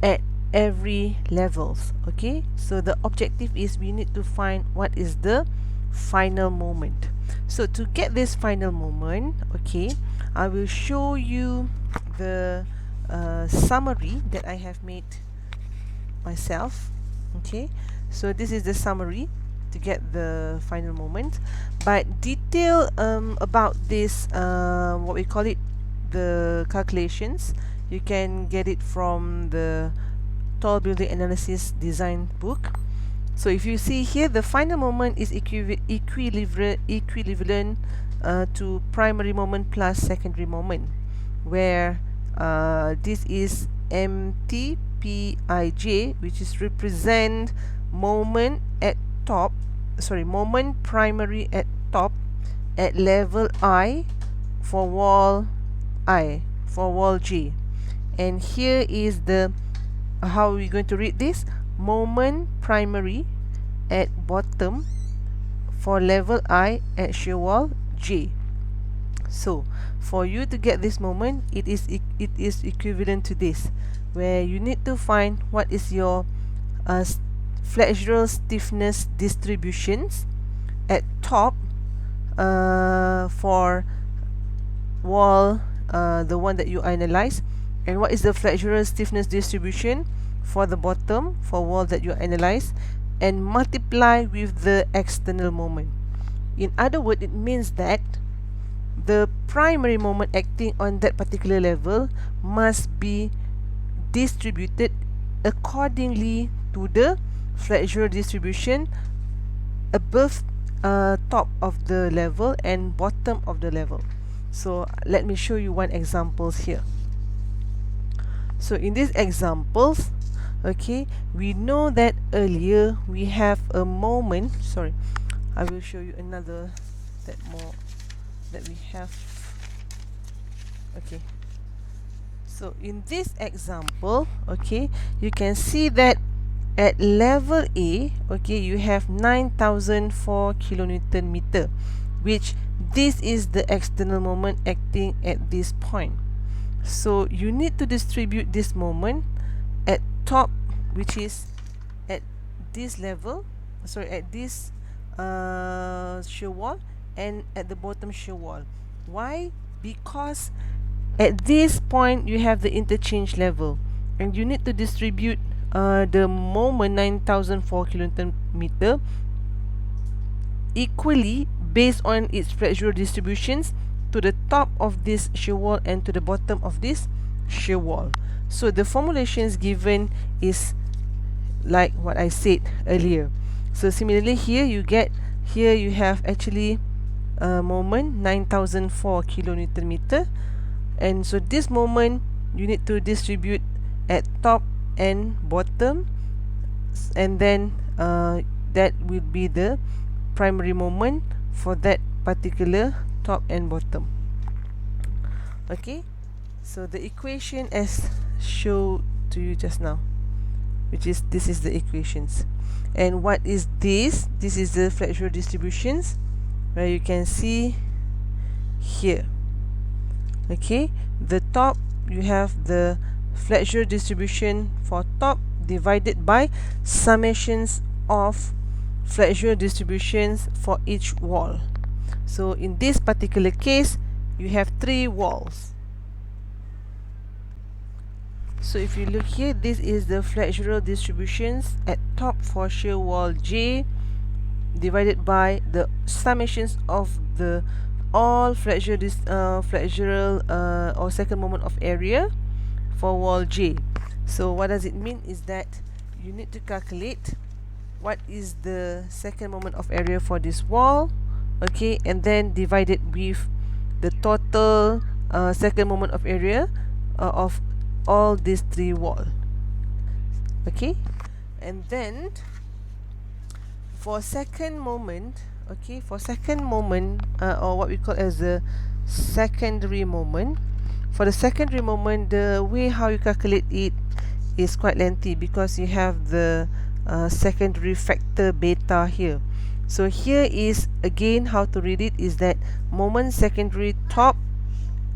at every levels. Okay, so the objective is we need to find what is the final moment. So to get this final moment, okay, I will show you the summary that I have made myself. Okay, so this is the summary to get the final moment, but detail about this, what we call it, the calculations, you can get it from the Tall Building Analysis Design book. So if you see here, the final moment is equivalent to primary moment plus secondary moment, where this is MTPIJ, which is represent moment at top, moment primary at top at level I for wall I, for wall J. And here is the how are we going to read this? Moment primary at bottom for level I at shear wall J. So for you to get this moment, it is equivalent to this, where you need to find what is your flexural stiffness distributions at top for wall, the one that you analyze, and what is the flexural stiffness distribution for the bottom for wall that you analyze, and multiply with the external moment. In other words, it means that the primary moment acting on that particular level must be distributed accordingly to the flexural distribution above top of the level and bottom of the level. So let me show you one examples here. So in these examples, okay, we know that earlier we have a moment, sorry, I will show you another that we have. Okay, so in this example, okay, you can see that at level A, okay, you have 9,004 kilonewton meter, which this is the external moment acting at this point. So you need to distribute this moment at top, which is at this level, sorry, at this shear wall, and at the bottom shear wall. Why? Because at this point you have the interchange level, and you need to distribute the moment 9,004 kilonewton meter equally based on its flexural distributions to the top of this shear wall and to the bottom of this shear wall. So the formulations given is like what I said earlier. So similarly here you have actually moment 9,004 kilonewton meter, and so this moment you need to distribute at top and bottom, and then that will be the primary moment for that particular top and bottom. Okay, so the equation as shown to you just now, which is this is the equations. And what is this? This is the flexural distributions, where you can see here. Okay, the top, you have the flexural distribution for top divided by summations of flexural distributions for each wall. So in this particular case, you have 3 walls. So if you look here, this is the flexural distributions at top for shear wall J divided by the summations of the all flexural or second moment of area for wall J. So what does it mean is that you need to calculate what is the second moment of area for this wall, okay, and then divide it with the total second moment of area of all these 3 walls. Okay, and then for second moment, okay, for second moment or what we call as the secondary moment, for the secondary moment, the way how you calculate it is quite lengthy because you have the secondary factor beta here. So here is again how to read it is that moment secondary top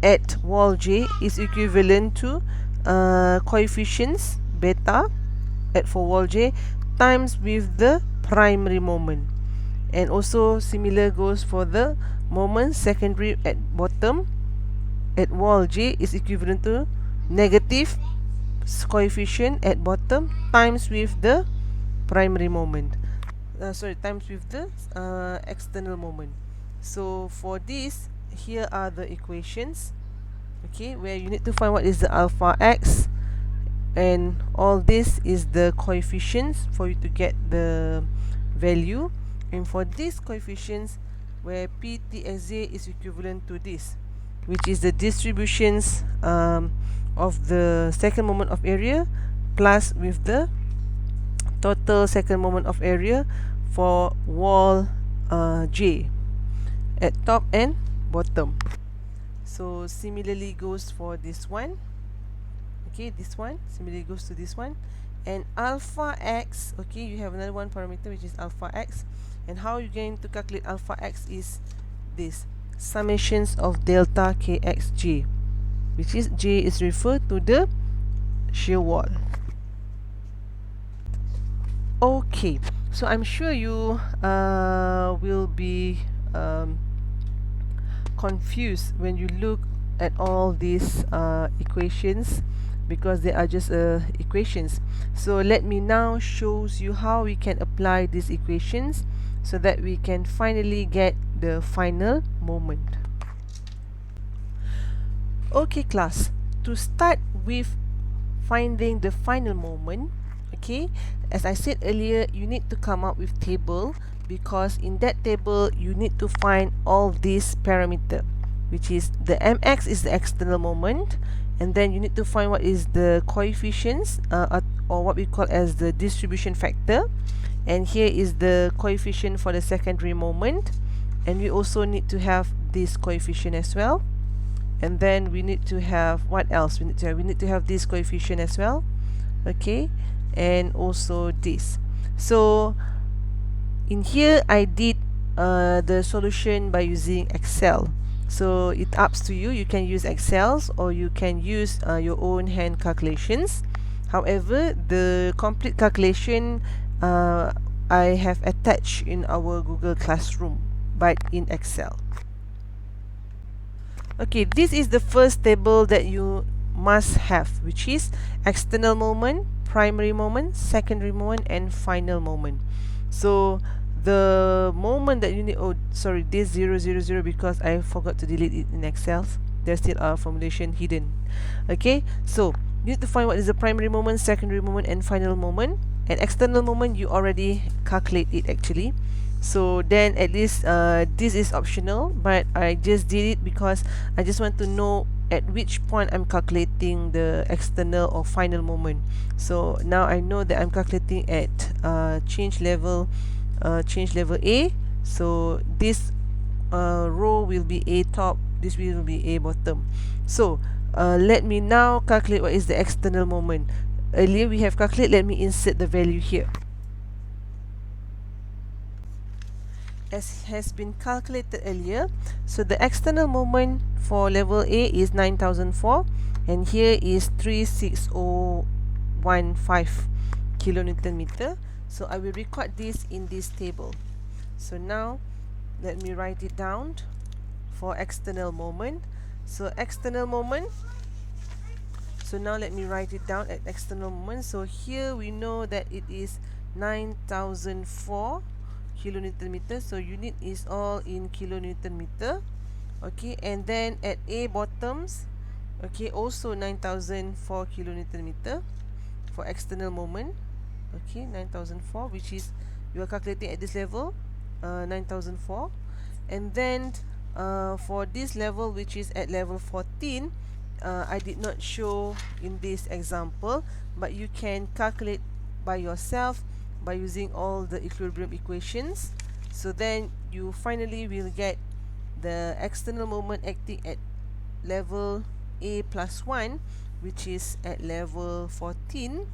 at wall J is equivalent to coefficients beta at for wall J times with the primary moment, and also similar goes for the moment secondary at bottom at wall J is equivalent to negative coefficient at bottom times with the primary moment, times with the external moment. So for this, here are the equations, okay, where you need to find what is the alpha x, and all this is the coefficients for you to get the value. And for these coefficients, where PTSJ is equivalent to this, which is the distributions of the second moment of area plus with the total second moment of area for wall J at top and bottom. So similarly goes for this one. Okay, this one similarly goes to this one. And alpha x, okay, you have another one parameter which is alpha x, and how you're going to calculate alpha x is this summations of delta kxj, which is j is referred to the shear wall. Okay, so I'm sure you will be confused when you look at all these equations, because they are just equations. So let me now shows you how we can apply these equations so that we can finally get the final moment. Okay class, to start with finding the final moment, okay, as I said earlier, you need to come up with table, because in that table you need to find all these parameter, which is the mx is the external moment, and then you need to find what is the coefficients or what we call as the distribution factor, and here is the coefficient for the secondary moment, and we also need to have this coefficient as well. And then we need to have what else we need to have this coefficient as well, okay, and also this. So in here I did the solution by using Excel, so it's up to you. You can use Excels or you can use your own hand calculations. However, the complete calculation I have attached in our Google Classroom, but in Excel. Okay, this is the first table that you must have, which is external moment, primary moment, secondary moment, and final moment. So the moment that you need, oh sorry, this 000, because I forgot to delete it in Excel. There's still a formulation hidden. Okay, so you need to find what is the primary moment, secondary moment, and final moment. And external moment you already calculate it actually. So then at least this is optional, but I just did it because I just want to know at which point I'm calculating the external or final moment. So now I know that I'm calculating at change level A. So this row will be A top, this will be A bottom. So let me now calculate what is the external moment. Earlier we have calculated, let me insert the value here. As has been calculated earlier, so the external moment for level A is 9004 and here is 36015 kilonewton meter. So I will record this in this table. So now let me write it down for external moment. So external moment, so now let me write it down at external moment. So here we know that it is 9004 kilonewton meter, so unit is all in kilonewton meter. Okay, and then at A bottoms, okay, also 9004 kilonewton meter for external moment. Okay, 9004, which is you are calculating at this level, 9004. And then for this level, which is at level 14, I did not show in this example, but you can calculate by yourself by using all the equilibrium equations. So then you finally will get the external moment acting at level A plus 1, which is at level 14,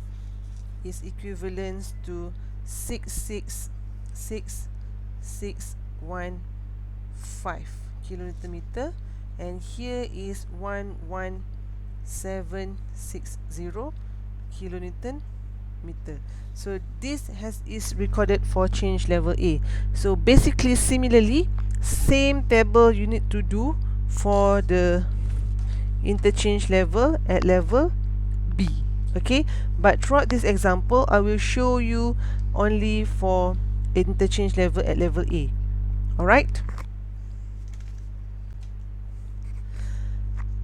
is equivalent to 66615 kilonewton meter, and here is 11760 kilonewton meter. So this is recorded for change level A. So basically, similarly, same table you need to do for the interchange level at level B. Okay, but throughout this example I will show you only for interchange level at level A. Alright.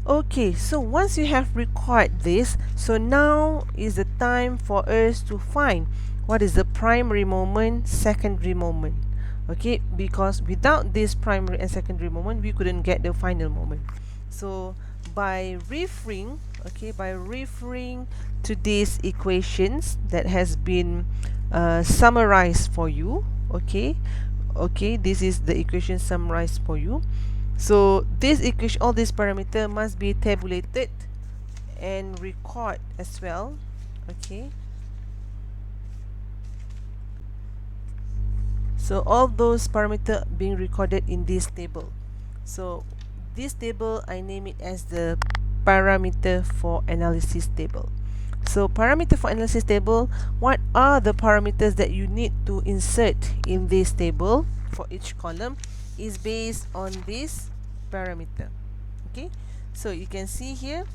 Okay, so once you have recorded this, so now is the time for us to find what is the primary moment, secondary moment. Okay, because without this primary and secondary moment, we couldn't get the final moment. So by referring to these equations that has been summarized for you, okay, this is the equation summarized for you. So this equation, all these parameters must be tabulated and record as well. Okay, so all those parameters being recorded in this table. So this table, I name it as the parameter for analysis table. So parameter for analysis table, what are the parameters that you need to insert in this table for each column is based on this parameter. Okay, so you can see here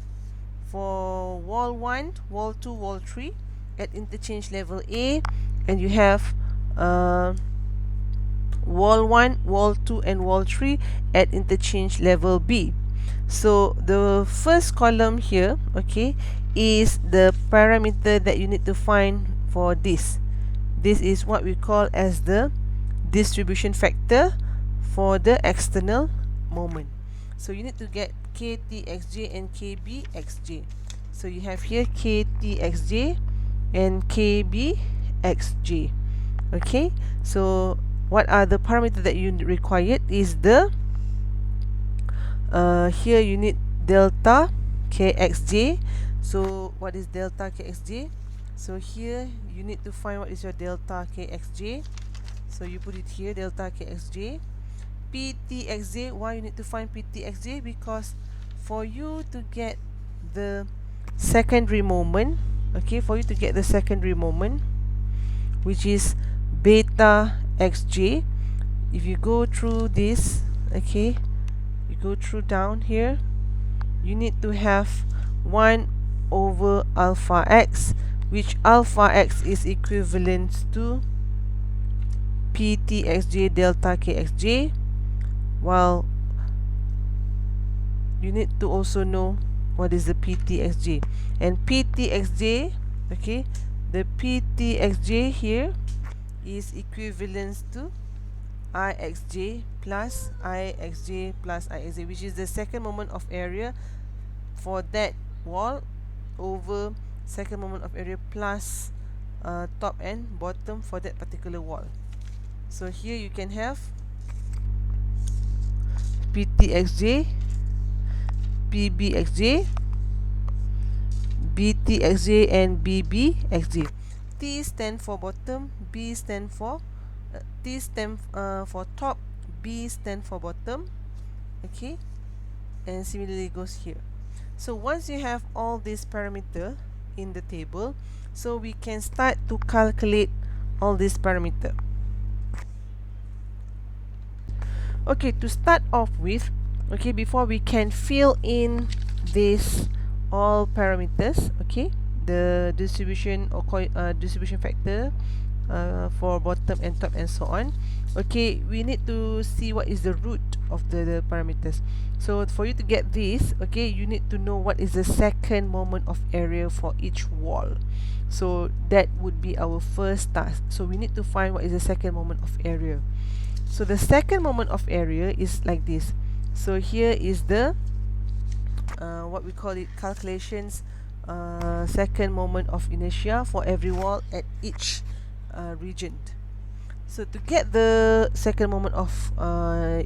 for wall 1, wall 2, wall 3 at interchange level A, and you have wall 1, wall 2 and wall 3 at interchange level B. So the first column here, okay, is the parameter that you need to find for this. This is what we call as the distribution factor for the external moment. So you need to get KTXJ and KBXJ. So you have here KTXJ and KBXJ. Okay, so what are the parameters that you required is the here you need delta KXJ. So what is delta KXJ? So here you need to find what is your delta KXJ. So you put it here, delta KXJ. PTXJ, why you need to find PTXJ? Because for you to get the secondary moment, okay, for you to get the secondary moment, which is beta xj, if you go through this, okay, you go through down here, you need to have 1 over alpha x, which alpha x is equivalent to PTXJ delta KXJ, while you need to also know what is the PTXJ. And PTXJ, okay, the PTXJ here is equivalent to IXJ plus IXJ plus IXJ, which is the second moment of area for that wall over second moment of area plus top and bottom for that particular wall. So here you can have PTXJ, PBXJ, BTXJ and BBXJ. T stand for bottom, B stand for T stand for top, B stand for bottom. Okay, and similarly goes here. So once you have all these parameter in the table, so we can start to calculate all these parameter. Okay, to start off with, okay, before we can fill in this all parameters, okay, the distribution or distribution factor for bottom and top and so on, okay, we need to see what is the root of the parameters. So for you to get this, okay, you need to know what is the second moment of area for each wall. So that would be our first task. So we need to find what is the second moment of area. So the second moment of area is like this. So here is the what we call it calculations second moment of inertia for every wall at each region. So to get the second moment of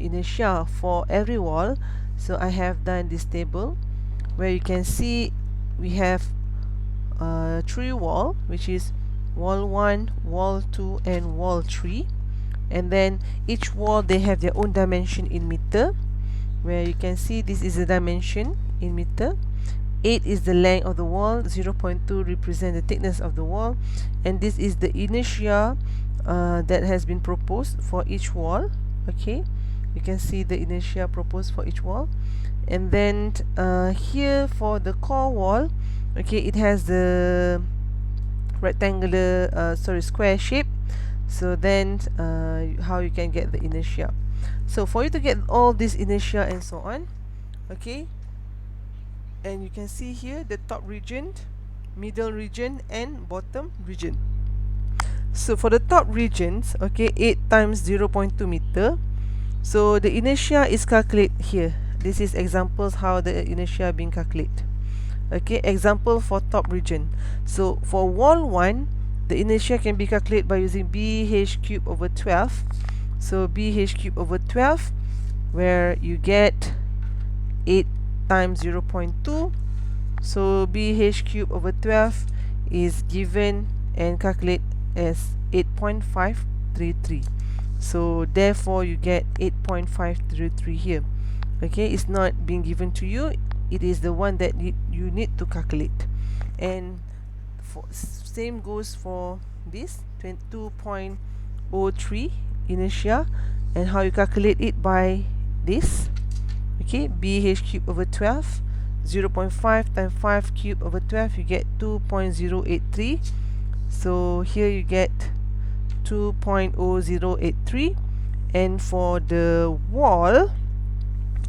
inertia for every wall, so I have done this table where you can see we have 3 wall, which is wall 1, wall 2 and wall 3, and then each wall they have their own dimension in meter, where you can see this is the dimension in meter. 8 is the length of the wall, 0.2 represent the thickness of the wall, and this is the inertia that has been proposed for each wall. Okay, you can see the inertia proposed for each wall. And then here for the core wall, okay, it has the rectangular square shape. So then how you can get the inertia. So for you to get all this inertia and so on, okay, and you can see here the top region, middle region and bottom region. So for the top regions, okay, 8 times 0.2 meter. So the inertia is calculated here. This is examples how the inertia being calculated. Okay, example for top region. So for wall 1, the inertia can be calculated by using BH cube over 12. So BH cube over 12, where you get 8 times 0.2. So BH cube over 12 is given and calculate as 8.533. So therefore you get 8.533 here. Okay, it's not being given to you, it is the one that you need to calculate. And for same goes for this 22.03 inertia, and how you calculate it by this. Okay, BH cube over 12, 0.5 times 5 cube over 12, you get 2.083. So here you get 2.0083. And for the wall,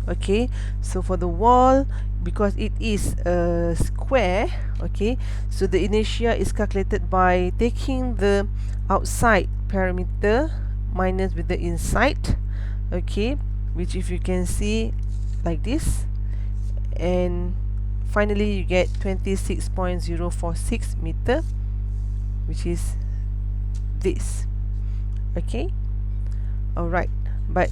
okay, so for the wall, because it is a square, okay, so the inertia is calculated by taking the outside parameter minus with the inside, okay, which if you can see like this, and finally you get 26.046 meter, which is this. Okay, alright, but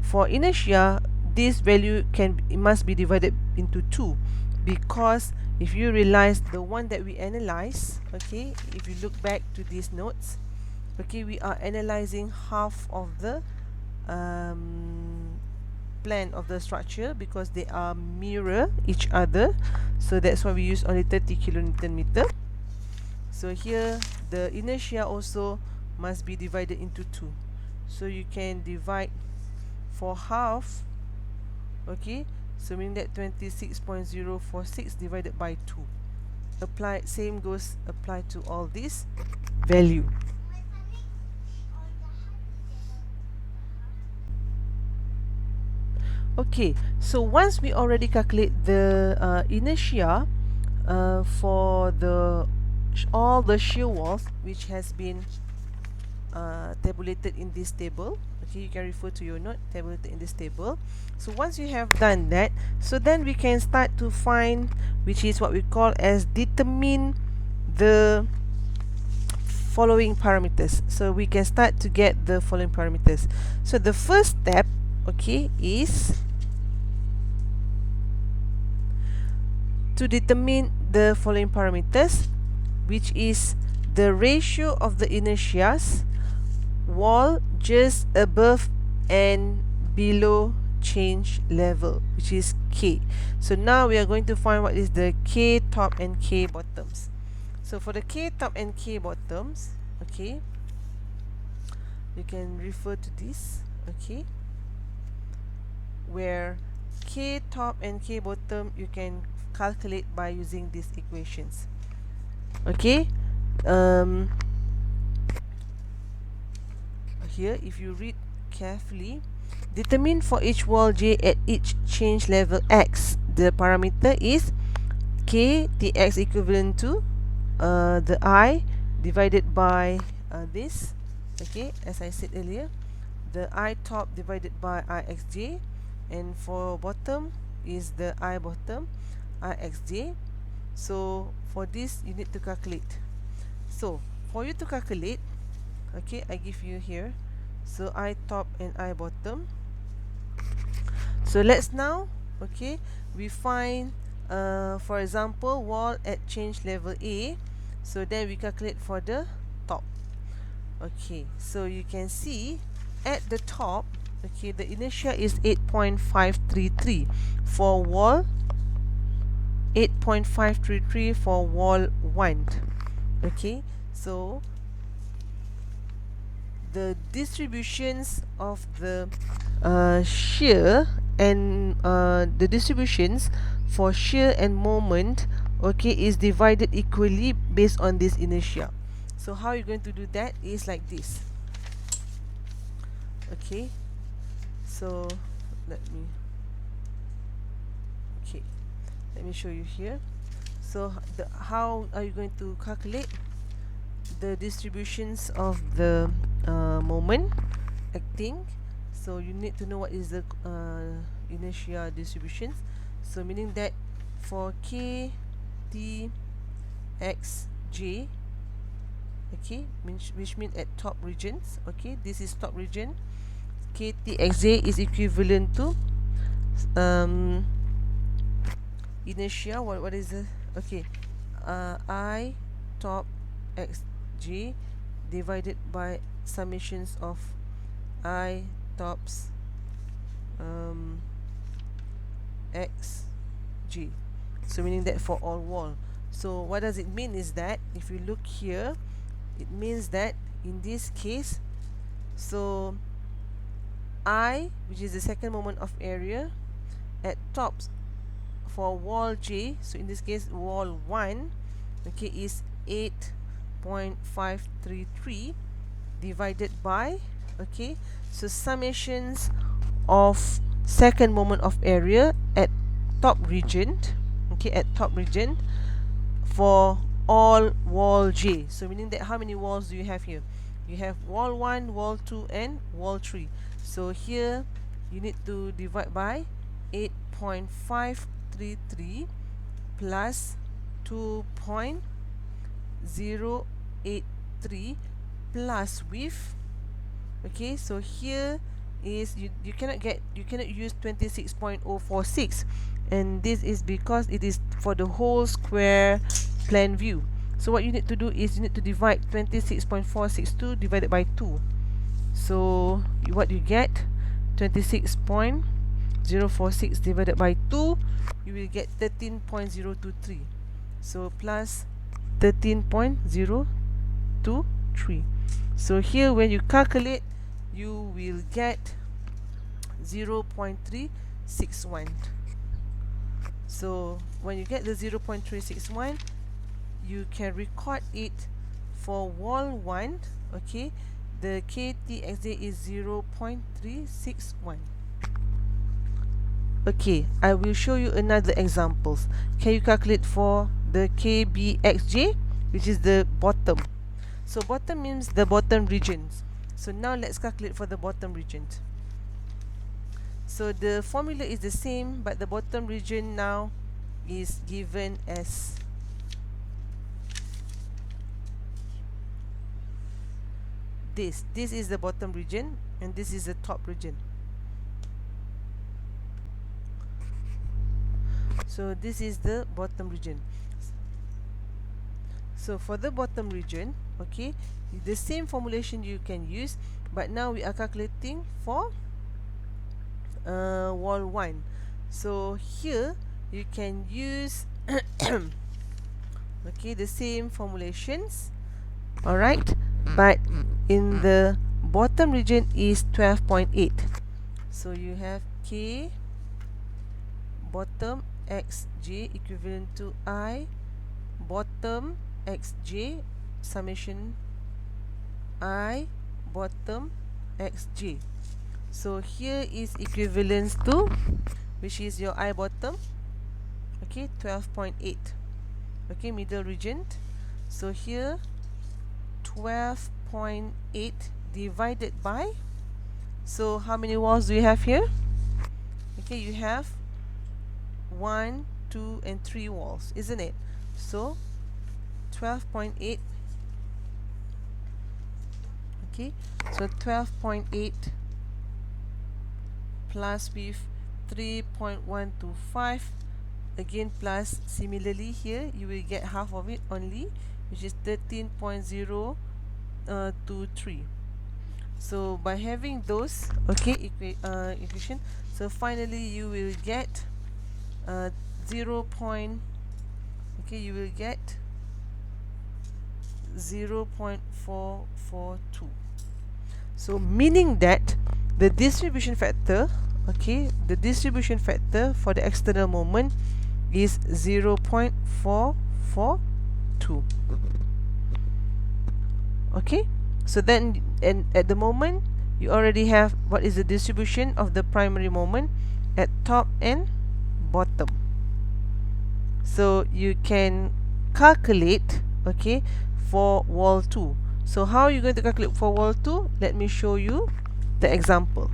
for inertia, this value must be divided into 2, because if you realize the one that we analyze, okay, if you look back to these notes, okay, we are analyzing half of the plan of the structure because they are mirror each other, so that's why we use only 30 kilonewton meter. So here the inertia also must be divided into 2, so you can divide for half, okay, so meaning that 26.046 divided by 2. Apply, same goes apply to all this value. Okay, so once we already calculate the inertia for all the shear walls which has been tabulated in this table, Okay, you can refer to your note tabulated in this table. So once you have done that, so then we can start to find, which is what we call as determine the following parameters. So we can start to get the following parameters. So the first step, okay, is to determine the following parameters, which is the ratio of the inertias wall just above and below change level, which is K. So now we are going to find what is the K top and K bottoms. So for the K top and K bottoms, okay, you can refer to this, okay, where K top and K bottom you can calculate by using these equations. Okay, here if you read carefully, determine for each wall J at each change level X, the parameter is K Tx equivalent to the I divided by this, okay, as I said earlier, the I top divided by Ixj, and for bottom is the I bottom Ixj. So for this you need to calculate. So for you to calculate, okay, I give you here, so I top and I bottom. So let's now, okay, we find for example wall at change level A, so then we calculate for the top. Okay, so you can see at the top, okay, the inertia is 8.533 for wall, 8.533 for wall 1. Okay, so the distributions of the shear and the distributions for shear and moment, okay, is divided equally based on this inertia. So how you're going to do that is like this. Okay, so let me show you here. So how are you going to calculate the distributions of the moment acting? So you need to know what is the inertia distributions. So meaning that for K T X J, okay, which means at top regions, okay, this is top region, K T X J is equivalent to inertia, what is the, okay, I top X J divided by summations of I tops X J. So meaning that for all wall. So what does it mean is that if you look here, it means that in this case, so I, which is the second moment of area at tops for wall J, so in this case wall 1, okay, is 8.533 divided by, okay, so summations of second moment of area at top region, okay, at top region for all wall J. So meaning that how many walls do you have here? You have wall 1, wall 2 and wall 3. So here you need to divide by 8.533 plus 2.083 plus with, okay, so here is you cannot use 26.046, and this is because it is for the whole square plan view. So what you need to do is you need to divide 26.462 divided by 2. So what you get, 26.046 divided by 2, you will get 13.023. So plus 13.023. So here when you calculate, you will get 0.361. So when you get the 0.361, you can record it for wall 1, okay, the KTXJ is 0.361. Okay, I will show you another examples. Can you calculate for the KBXJ, which is the bottom? So bottom means the bottom regions. So now let's calculate for the bottom region. So the formula is the same, but the bottom region now is given as this. This is the bottom region and this is the top region. So this is the bottom region. So for the bottom region, okay, the same formulation you can use, but now we are calculating for wall 1. So here you can use okay, the same formulations, alright, but in the bottom region is 12.8. So you have K bottom xj equivalent to I bottom xj summation I bottom xj. So here is equivalence to, which is your I bottom, okay, 12.8, okay, middle region. So here 12.8 divided by, so how many walls do you have here? Okay, you have 1, 2 and 3 walls, isn't it? So 12.8, okay, so 12.8 plus with 3.125, again plus, similarly here you will get half of it only, which is 13.023. So by having those, okay, equation, so finally you will get 0.442. So meaning that the distribution factor, okay, the distribution factor for the external moment is 0.442. Okay, so then, and at the moment you already have what is the distribution of the primary moment at top and bottom. So you can calculate, okay, for wall 2. So how are you going to calculate for wall 2? Let me show you the example.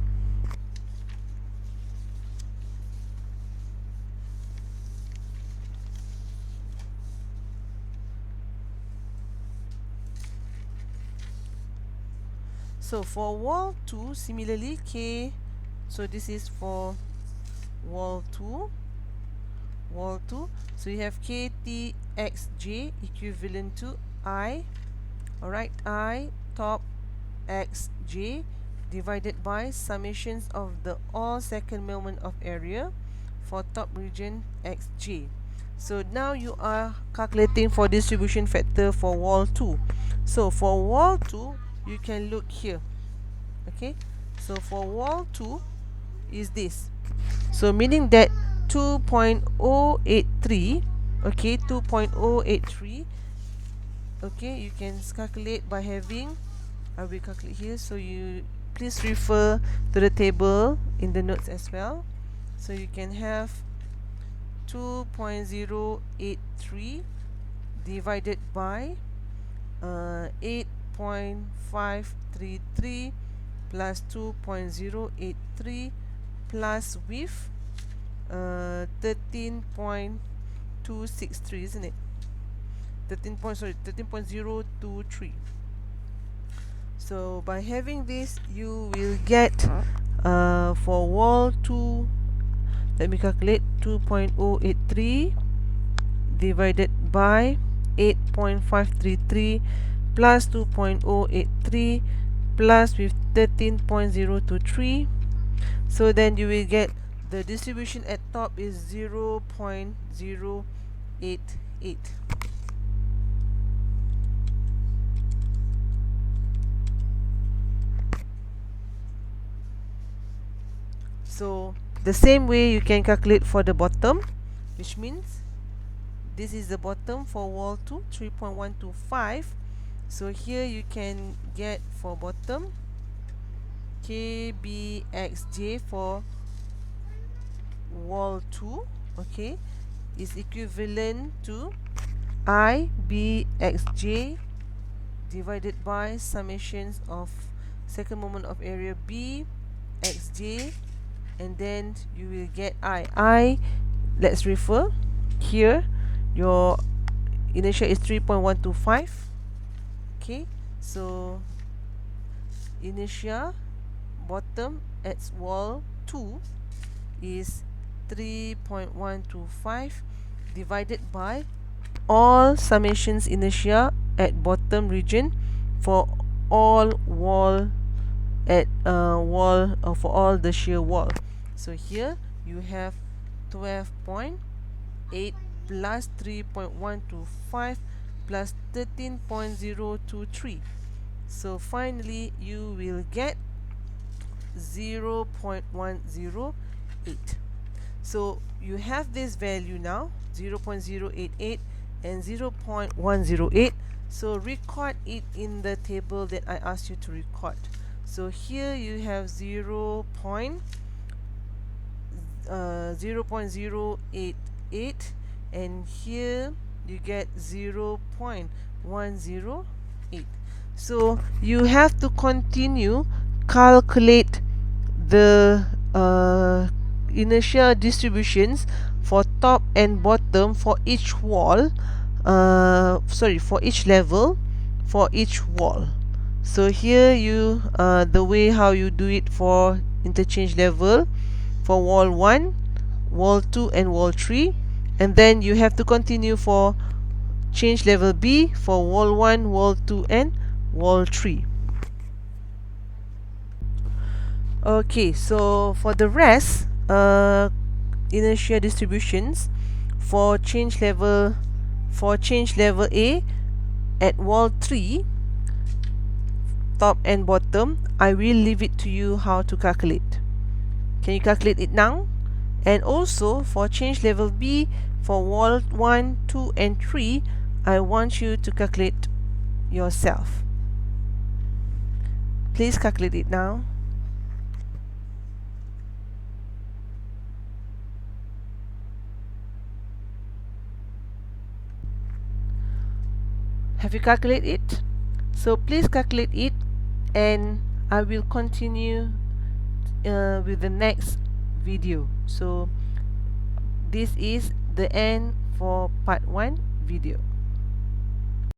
So for wall 2, similarly, K, so this is for wall 2. So you have KTXJ equivalent to I, alright, I top xj divided by summations of the all second moment of area for top region xj. So now you are calculating for distribution factor for wall 2. So for wall 2, you can look here, okay, so for wall 2 is this, so meaning that 2.083, okay, 2.083, okay, you can calculate by having, I will calculate here, so you please refer to the table in the notes as well. So you can have 2.083 divided by 8.533 plus 2.083 plus with 13.263, isn't it? 13.023. So by having this, you will get for wall 2, let me calculate, 2.083 divided by 8.533 plus 2.083 plus with 13.023. So then you will get the distribution at top is 0.088. So the same way you can calculate for the bottom, which means this is the bottom for wall 2, 3.125. So here you can get for bottom KBXJ for wall 2, okay, is equivalent to IBXJ divided by summations of second moment of area B, xj, and then you will get I. Let's refer here, your inertia is 3.125. Okay, so inertia bottom at wall 2 is 3.125 divided by all summations inertia at bottom region for all wall at wall for all the shear wall. So here you have 12.8 plus 3.125 plus 13.023. So finally you will get 0.108. So you have this value now, 0.088 and 0.108. So record it in the table that I asked you to record. So here you have 0.088, and here you get 0.108. So you have to continue calculate the inertia distributions for top and bottom for each wall, for each level for each wall. So here you the way how you do it for interchange level for wall 1, wall 2 and wall 3, and then you have to continue for change level B for wall 1, wall 2 and wall 3. Okay, so for the rest inertia distributions for change level A at wall 3, top and bottom, I will leave it to you how to calculate. Can you calculate it now? And also for change level B for wall 1, 2 and 3, I want you to calculate yourself. Please calculate it now. Have you calculated it? So please calculate it, and I will continue with the next video. So this is the end for part 1 video.